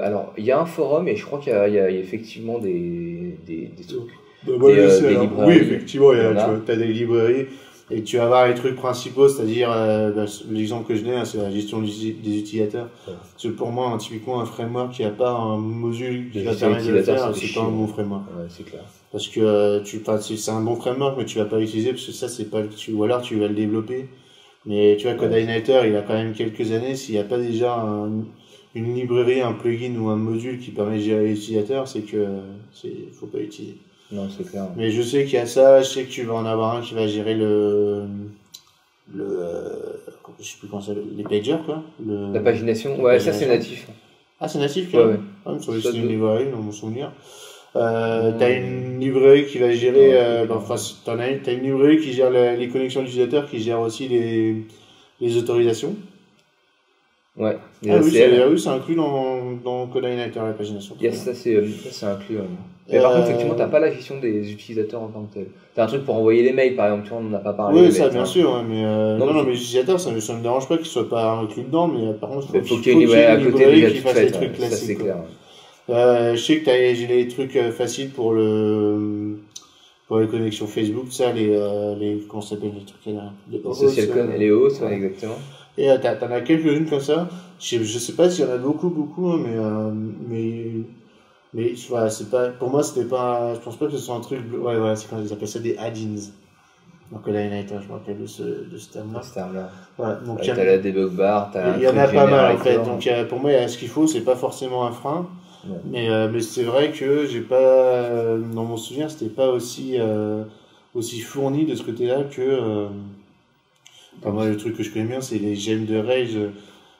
Alors il y a un forum et je crois qu'il y a effectivement des trucs. Oui, effectivement, tu as des librairies. Et tu vas avoir les trucs principaux, c'est-à-dire l'exemple que je donne, c'est la gestion des utilisateurs. Ouais. Parce que pour moi, typiquement un framework qui n'a pas un module qui va gestion permettre de le utilisateur, faire, ça fait c'est pas un chier. bon framework. Ouais, c'est clair. Parce que c'est un bon framework, mais tu vas pas l'utiliser parce que ça c'est pas ou alors tu vas le développer. Mais tu vois, CodeIgniter, il a quand même quelques années. S'il n'y a pas déjà une librairie, un plugin ou un module qui permet de gérer l'utilisateur, c'est que faut pas l'utiliser. Non, c'est clair. Mais je sais qu'il y a ça, je sais que tu vas en avoir un qui va gérer je sais plus comment ça s'appelle, les pagers, quoi. La pagination, la ouais, ça pagination. c'est natif. Ah, c'est natif, Ouais, quand ouais. même. Ah, mais sur Ça une doit- librairie, dans mon souvenir. T'as une librairie qui va gérer, t'as une librairie qui gère les connexions d'utilisateurs, qui gère aussi les autorisations. Ouais, les Ah ACL. oui, c'est inclus dans CodeIgniter, la pagination. Yes, ça c'est inclus. Mais par contre, effectivement, t'as pas la gestion des utilisateurs en tant que tel. T'as un truc pour envoyer les mails, par exemple, tu vois, on n'en a pas parlé. Oui, mais ça, t'as bien un- sûr, ouais, mais Non, mais les utilisateurs, ça me dérange pas qu'ils soient pas inclus dedans, mais par contre, Mais faut qu'il y ait une librairie à côté librairie déjà qui toute fasse les faite, trucs ouais, ça classiques, c'est quoi. clair. Je sais que j'ai les trucs faciles pour les connexions Facebook, ça, comment ça s'appelle, les trucs, les Social Con, les hosts, ouais, ouais. exactement. Et t'en as quelques-unes comme ça. Je sais pas s'il y en a beaucoup, hein, mais voilà, c'est pas, pour moi, c'était pas, je pense pas que ce soit un truc, ouais, voilà, c'est quand ils appellent ça des add-ins. Donc, CodeIgniter, je me rappelle de ce terme-là. Ce terme-là. Voilà, donc T'as la debug bar, t'as il y en a pas mal, en fait. generator. Donc, pour moi, ce qu'il faut, c'est pas forcément un frein. Ouais. Mais c'est vrai que j'ai pas, dans mon souvenir, c'était pas aussi fourni de ce côté-là que, enfin, moi, le truc que je connais bien, c'est les gemmes de rage.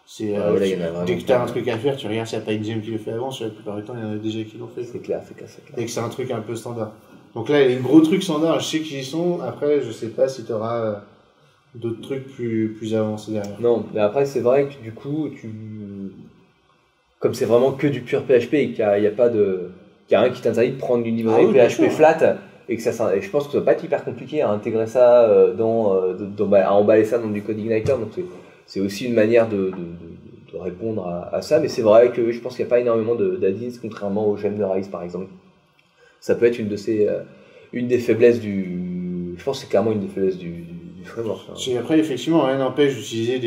C'est, Ah, voilà, il y en a vraiment dès que t'as pas. un truc à faire, tu regardes s'il n'y a pas une gemme qui le fait avant, sur la plupart du temps, il y en a déjà qui l'ont fait. C'est clair, c'est clair, c'est clair. Dès que c'est un truc un peu standard. Donc là, les gros trucs standards, je sais qu'ils y sont. Après, je sais pas si tu auras d'autres trucs plus avancés derrière. Non, mais après, c'est vrai que du coup, comme c'est vraiment que du pur PHP et qu'il y a pas de. Qu'il y a rien qui t'interdit de prendre une librairie Ah oui, bien PHP sûr. flat et que et je pense que ça va pas être hyper compliqué à intégrer ça à emballer ça dans du CodeIgniter. Donc c'est aussi une manière de répondre à ça. Mais c'est vrai que je pense qu'il n'y a pas énormément d'add-ins contrairement aux gemmes de Rails par exemple. Ça peut être une des faiblesses je pense que c'est clairement une des faiblesses du framework. Hein. Et après, effectivement, rien n'empêche d'utiliser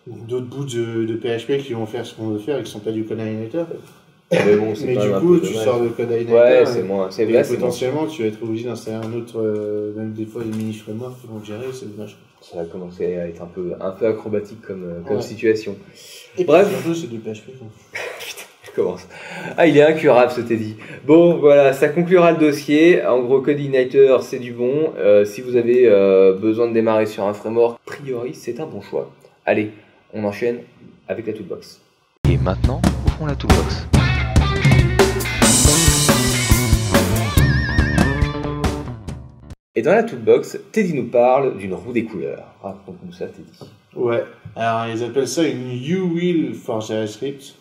d'autres bouts de PHP qui vont faire ce qu'on veut faire et qui sont pas du CodeIgniter. Mais bon, c'est Mais quand du même un coup, peu tu dommage. sors de CodeIgniter. Ouais, c'est moins. C'est Et vrai, c'est moins. potentiellement, tu vas être obligé d'installer un autre, même des fois des mini-frameworks qui vont te gérer, c'est dommage. Ça va commencer à être un peu acrobatique comme Ouais. situation. Et Bref. puis, surtout, c'est du PHP. Quoi. Je commence. Ah, il est incurable ce Teddy. Bon, voilà, ça conclura le dossier. En gros, CodeIgniter, c'est du bon. Si vous avez besoin de démarrer sur un framework, a priori, c'est un bon choix. Allez, on enchaîne avec la toolbox. Et maintenant, ouvrons la toolbox. Et dans la toolbox, Teddy nous parle d'une roue des couleurs. Raconte-nous ça, Teddy. Ouais. Alors, ils appellent ça une U-Wheel for JavaScript.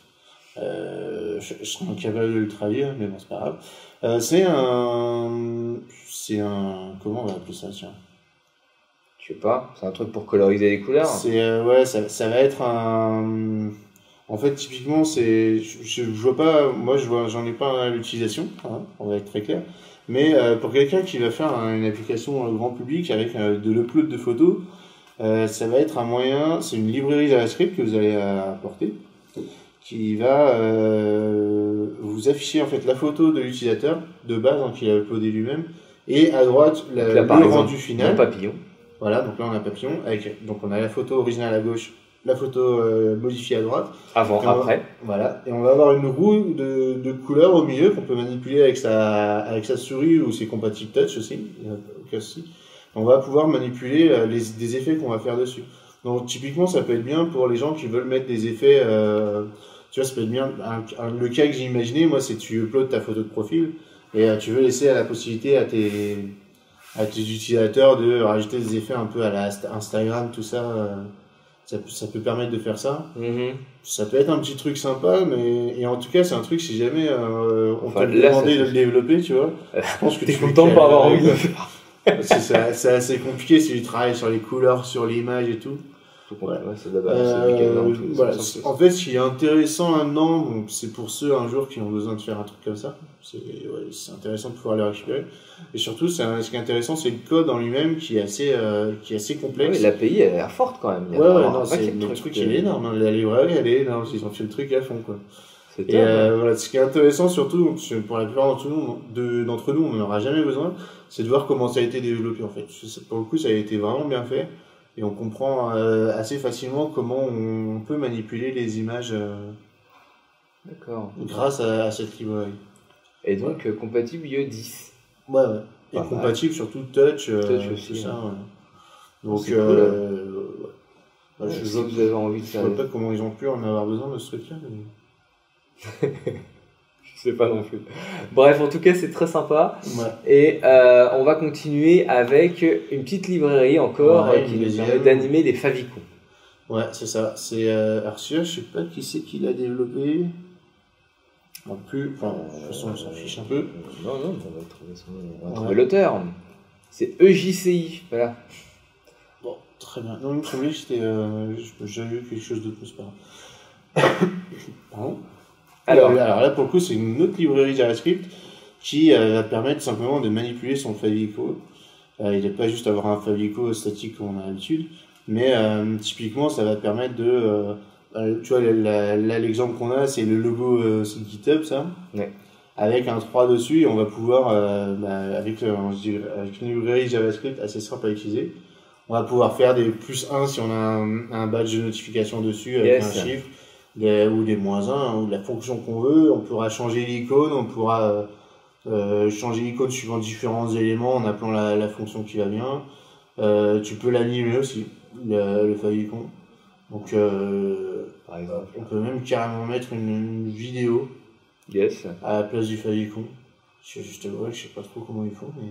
Je serais incapable de le traduire, mais bon, c'est pas grave. Comment on va appeler ça, tiens? Je sais pas, c'est un truc pour coloriser les couleurs. Ouais, ça va être un. En fait, typiquement, je vois pas. Moi, j'en ai pas l'utilisation. Hein, on va être très clair. Mais pour quelqu'un qui va faire une application grand public avec de l'upload de photos, ça va être un moyen. C'est une librairie JavaScript que vous allez apporter, qui va vous afficher en fait la photo de l'utilisateur de base qu'il a uploadé lui-même, et à droite Donc là, par le exemple, rendu final. Un papillon. Voilà, donc là on a un papillon, donc on a la photo originale à gauche, la photo modifiée à droite. Avant, Et après. Voilà, et on va avoir une roue de couleurs au milieu qu'on peut manipuler avec sa souris, ou c'est compatible touch aussi, il y a aucun souci. On va pouvoir manipuler des effets qu'on va faire dessus. Donc typiquement ça peut être bien pour les gens qui veulent mettre des effets, tu vois, ça peut être bien. Le cas que j'ai imaginé, moi, c'est que tu uploads ta photo de profil et tu veux laisser la possibilité à tes utilisateurs de rajouter des effets un peu à la Instagram, tout ça. Ça peut permettre de faire ça. Ça peut être un petit truc sympa, et en tout cas, c'est un truc, si jamais on Enfin, t'a là, demandé ça- de le développer, tu vois, je pense que T'es tu content de pas avoir envie de le faire. C'est assez compliqué si tu travailles sur les couleurs, sur l'image et tout. Faut qu'on ça doit balancer le week-end, tout, voilà, en fait, ce qui est intéressant maintenant, donc c'est pour ceux un jour qui ont besoin de faire un truc comme ça. C'est intéressant de pouvoir les récupérer. Et surtout, ce qui est intéressant, c'est le code en lui-même qui est assez complexe. Oui, l'API elle a l'air forte quand même. Le truc il est énorme. La librairie elle est énorme. Ils ont fait le truc à fond quoi. Et voilà, ce qui est intéressant surtout, pour la plupart d'entre nous, on n'en aura jamais besoin, c'est de voir comment ça a été développé en fait. Pour le coup, ça a été vraiment bien fait. Et on comprend assez facilement comment on peut manipuler les images grâce à cette librairie. Et donc compatible IE 10. Ouais. Et compatible surtout Touch aussi. Tout ça, ouais. Donc, si vous avez envie de faire. Je ne sais pas comment ils ont pu en avoir besoin de ce truc-là. Mais... je sais pas non plus. Bref, en tout cas, c'est très sympa. Ouais. Et on va continuer avec une petite librairie encore qui nous permet d'animer des favicons. Ouais, c'est ça. C'est Arcia, je sais pas qui c'est qui l'a développé. Non plus, de toute façon, on s'en fiche un peu. Non, on va trouver l'auteur. C'est EJCI, voilà. Bon, très bien. Non, il me semblait que j'avais vu quelque chose d'autre, mais c'est pas grave. Pardon. Alors là, pour le coup, c'est une autre librairie JavaScript qui va permettre simplement de manipuler son favicon. Il n'est pas juste avoir un favicon statique comme on a l'habitude, mais typiquement, ça va permettre de... tu vois, là, l'exemple qu'on a, c'est le logo c'est GitHub, ça. Ouais. Avec un 3 dessus, et on va pouvoir, avec une librairie JavaScript assez simple à utiliser, on va pouvoir faire des +1 si on a un badge de notification dessus avec un chiffre, ou des -1, ou de la fonction qu'on veut. On pourra changer l'icône, on pourra changer l'icône suivant différents éléments en appelant la fonction qui va bien. Tu peux l'animer aussi, le favicon. Donc, par exemple, on peut même carrément mettre une vidéo à la place du favicon. Je sais pas trop comment ils font, mais...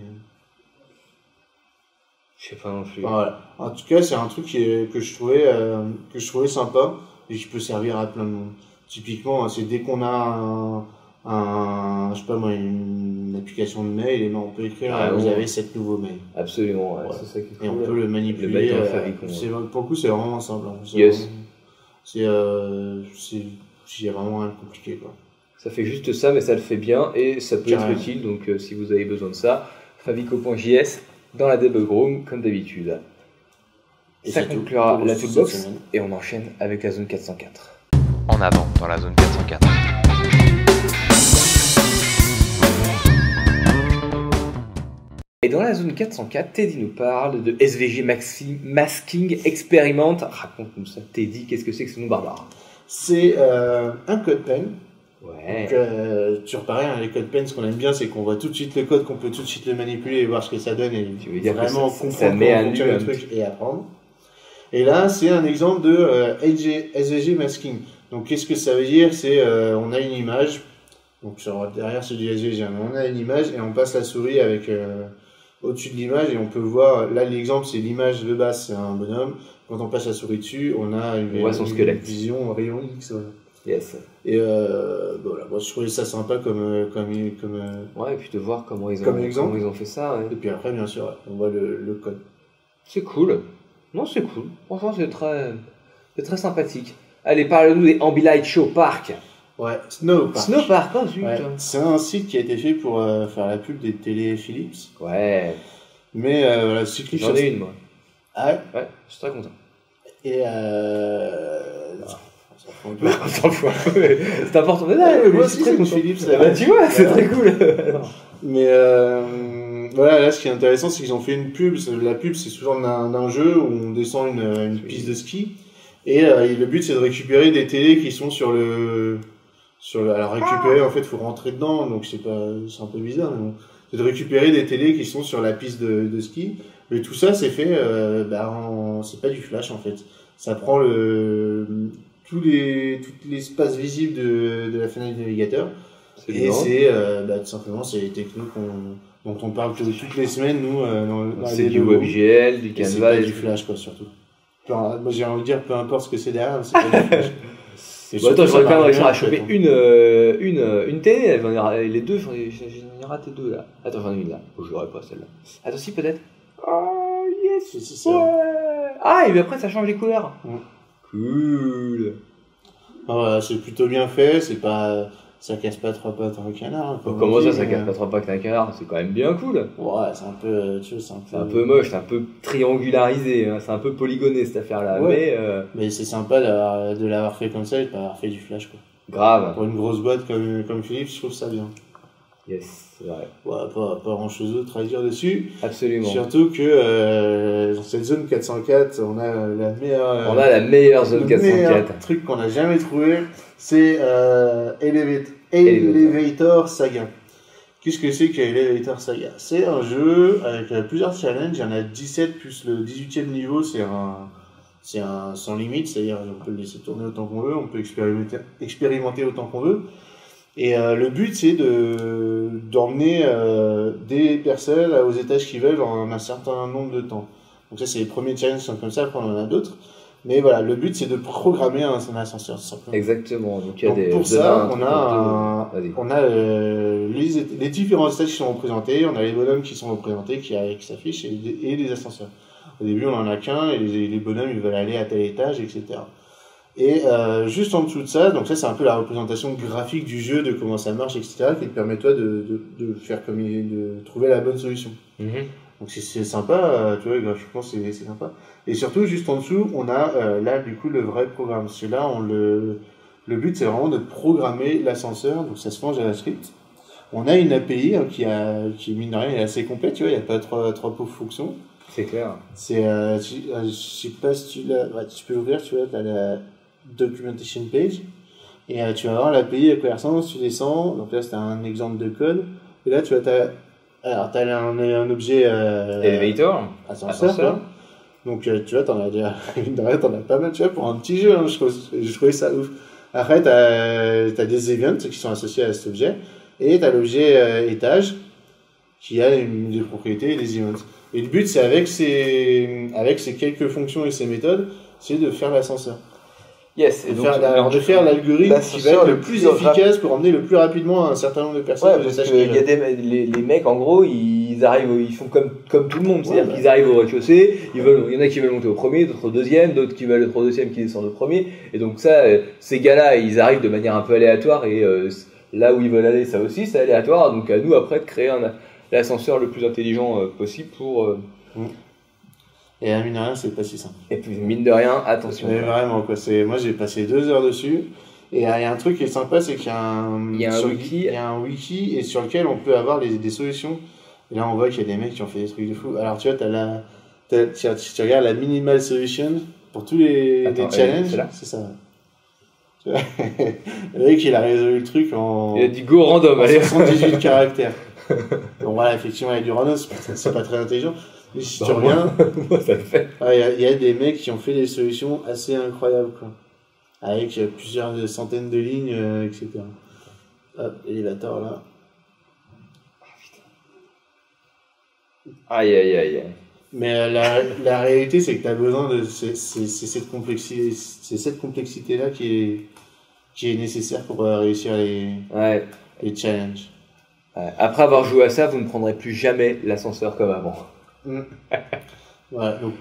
Je sais pas non plus. Voilà. En tout cas, c'est un truc que je trouvais sympa et qui peut servir à plein de monde. Typiquement, c'est dès qu'on a je sais pas moi, une application de mail, et ben on peut écrire vous avez 7 nouveaux mails. Absolument, ouais. Ouais. C'est ça qui est cool. Et on peut le manipuler. Pour le coup, c'est vraiment simple. C'est vraiment rien de compliqué, quoi. Ça fait juste ça, mais ça le fait bien et ça peut être utile. Donc, si vous avez besoin de ça, favico.js dans la debug room, comme d'habitude. Et ça conclura la toolbox et on enchaîne avec la zone 404. En avant dans la zone 404. Et dans la zone 404, Teddy nous parle de SVG Masking Experiment. Raconte-nous ça, Teddy, qu'est-ce que c'est que ce nom barbare? C'est un CodePen. Ouais. Donc, tu reparais, les CodePen, ce qu'on aime bien, c'est qu'on voit tout de suite le code, qu'on peut tout de suite le manipuler et voir ce que ça donne et tu veux dire vraiment que ça met à nu le truc et apprendre. Et là, c'est un exemple de SVG Masking. Donc, qu'est-ce que ça veut dire? C'est on a une image. Donc, derrière, c'est du SVG. On a une image et on passe la souris avec au-dessus de l'image et on peut voir. Là, l'exemple, c'est l'image de base, c'est un bonhomme. Quand on passe la souris dessus, on a une vision rayon X. Voilà. Yes. Et voilà, moi je trouvais ça sympa comme ouais, et puis de voir comment ils ont fait ça. Ouais. Et puis après, bien sûr, on voit le code. C'est cool. Non, c'est cool. Franchement, c'est très sympathique. Allez, parle-nous des Ambilight Show Park. Ouais, Snowpark. Snowpark, oh zut. Ouais, c'est un site qui a été fait pour faire la pub des télé Philips. Ouais. Mais voilà, j'en ai une, moi. Ah ouais? Ouais, je suis très content. Et c'est important. Mais moi aussi, c'est Philips. Tu vois, c'est très cool. Mais voilà, là, ce qui est intéressant, c'est qu'ils ont fait une pub. La pub, c'est souvent d'un jeu où on descend une piste de ski. Et le but, c'est de récupérer des télés qui sont alors récupérer, en fait, il faut rentrer dedans, donc c'est un peu bizarre, mais bon. C'est de récupérer des télés qui sont sur la piste de ski. Mais tout ça, c'est fait, c'est pas du flash, en fait. Ça prend tout l'espace visible de la fenêtre du navigateur. Et c'est, tout simplement, c'est les technos dont on parle toutes les semaines, nous, dans c'est du WebGL, du Canva. C'est pas du flash, quoi, surtout. Moi, j'ai envie de dire, peu importe ce que c'est derrière, c'est pas du flash. Attends, j'aurais quand même réussi à choper une télé, les deux, j'en ai raté deux là. Attends, j'en ai une là. Je l'aurais pas celle-là. Attends, si peut-être. Oh yes, c'est ça. Ouais. Ah, et bien après, ça change les couleurs. Mm. Cool. Ah, voilà, c'est plutôt bien fait, c'est pas, ça casse pas trois pattes à un canard. Hein, comme Comment on ça, dit, ça mais, casse pas trop pas que un canard? C'est quand même bien cool. Ouais, c'est un peu, tu vois, C'est un peu moche, c'est un peu triangularisé, hein, c'est un peu polygoné cette affaire-là. Ouais. Mais Mais c'est sympa de l'avoir fait comme ça et de pas avoir fait du flash, quoi. grave. Pour une grosse boîte comme Philips, je trouve ça bien. Yes, c'est vrai. Ouais, pas grand chose d'autre à dire dessus. Absolument. Surtout que dans cette zone 404, on a la meilleure. On a la meilleure zone le 404. meilleur truc qu'on a jamais trouvé, c'est Elevator Saga. Qu'est-ce que c'est qu'Elevator Saga? C'est un jeu avec plusieurs challenges. Il y en a 17 plus le 18e niveau, c'est un sans limite, c'est-à-dire on peut le laisser tourner autant qu'on veut, on peut expérimenter autant qu'on veut. Et le but, c'est d'emmener des personnes aux étages qu'ils veulent en un certain nombre de temps. Donc ça, c'est les premiers challenges qui sont comme ça, après on en a d'autres. Mais voilà, le but, c'est de programmer un ascenseur, tout simplement. Exactement. Donc, il y a Donc des, pour ça, Vas-y. on a les différents étages qui sont représentés, on a les bonhommes qui sont représentés, qui s'affichent, et les ascenseurs. Au début, on en a qu'un, et les bonhommes, ils veulent aller à tel étage, etc. Et juste en dessous de ça, donc ça c'est un peu la représentation graphique du jeu, de comment ça marche, etc., qui te permet toi de faire de trouver la bonne solution. Donc c'est sympa, tu vois, graphiquement c'est sympa. Et surtout, juste en dessous, on a là du coup le vrai programme. Parce que là, le but c'est vraiment de programmer l'ascenseur, donc ça se fait en JavaScript. On a une API hein, qui mine de rien est assez complète, tu vois, il n'y a pas trois pauvres fonctions. C'est clair. C'est, je sais pas si tu peux ouvrir, tu vois, t'as la documentation page, et tu vas voir l'API à Commerçance, tu descends, donc là c'est un exemple de code, et là tu vois, t'as un objet Elevator. ascenseur, quoi. Donc tu vois, t'en as déjà, t'en as pas mal, tu vois, pour un petit jeu, hein, je trouvais ça ouf. Après, t'as des events qui sont associés à cet objet, et t'as l'objet étage, qui a des propriétés et des events. Et le but, c'est avec ces quelques fonctions et ces méthodes, c'est de faire l'ascenseur. Yes. Et De faire l'algorithme qui va être le plus efficace pour emmener le plus rapidement un certain nombre de personnes. Ouais, parce qu'il y a les mecs, en gros, ils arrivent, ils font comme tout le monde. C'est-à-dire qu'ils arrivent au rez-de-chaussée, il y en a qui veulent monter au premier, d'autres au deuxième, d'autres qui veulent être au deuxième, qui descendent au premier. Et donc ça, ces gars-là, ils arrivent de manière un peu aléatoire et là où ils veulent aller, ça aussi, c'est aléatoire. Donc à nous, après, de créer l'ascenseur le plus intelligent possible pour... Et à mine de rien, c'est pas si simple. Et puis mine de rien, attention. Mais vraiment, quoi. Moi, j'ai passé 2 heures dessus. Et il y a un truc qui est sympa, c'est qu'il y a un wiki et sur lequel on peut avoir des solutions. Et là, on voit qu'il y a des mecs qui ont fait des trucs de fou. Alors, tu vois, tu regardes la minimal solution pour tous les challenges. C'est ça. Le mec, il a résolu le truc en... Il a dit go random, allez. 78 caractères. Bon, voilà, effectivement, il y a du random, c'est pas très intelligent. Mais si tu regardes, moi ça le fait. Il y a des mecs qui ont fait des solutions assez incroyables, quoi. Avec plusieurs centaines de lignes, etc. Hop, Elevator là. Aïe aïe aïe. Mais la réalité, c'est que tu as besoin de. C'est cette complexité-là qui est nécessaire pour réussir les challenges. Ouais. Après avoir joué à ça, vous ne prendrez plus jamais l'ascenseur comme avant. Ouais, donc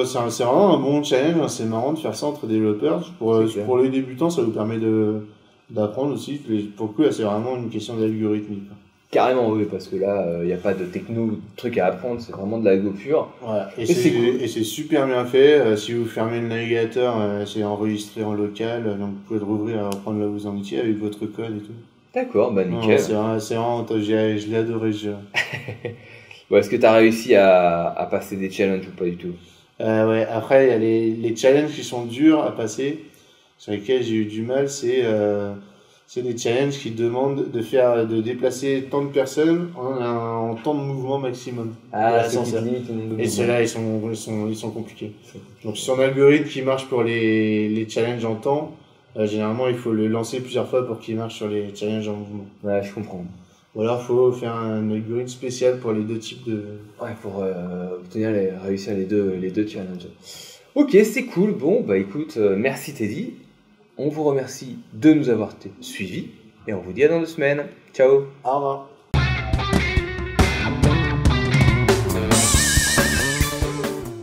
c'est vraiment un bon challenge, hein, c'est marrant de faire ça entre développeurs. Pour les débutants, ça vous permet d'apprendre aussi. Pour le coup, là, c'est vraiment une question d'algorithmique. Carrément, oui, parce que là, il n'y a pas de techno ou de truc à apprendre, c'est vraiment de l'algo pur. Ouais, et cool. Et c'est super bien fait. Si vous fermez le navigateur, c'est enregistré en local, donc vous pouvez le rouvrir et reprendre là où vous en étiez avec votre code et tout. D'accord, bah nickel. C'est vraiment, je l'ai adoré ce jeu. Bon, est-ce que tu as réussi à passer des challenges ou pas du tout? Ouais, après, il y a les challenges qui sont durs à passer, sur lesquels j'ai eu du mal, c'est des challenges qui demandent de déplacer tant de personnes en temps de mouvement maximum. Ah, c'est limite. Et ceux-là, ils sont compliqués. Donc, sur un algorithme qui marche pour les challenges en temps, généralement, il faut le lancer plusieurs fois pour qu'il marche sur les challenges en mouvement. Ouais, je comprends. Ou alors, il faut faire un algorithme spécial pour les deux types de... Ouais, pour réussir les deux challenges. Ok, c'est cool. Bon, bah écoute, merci Teddy. On vous remercie de nous avoir suivis et on vous dit à dans 2 semaines. Ciao. Au revoir.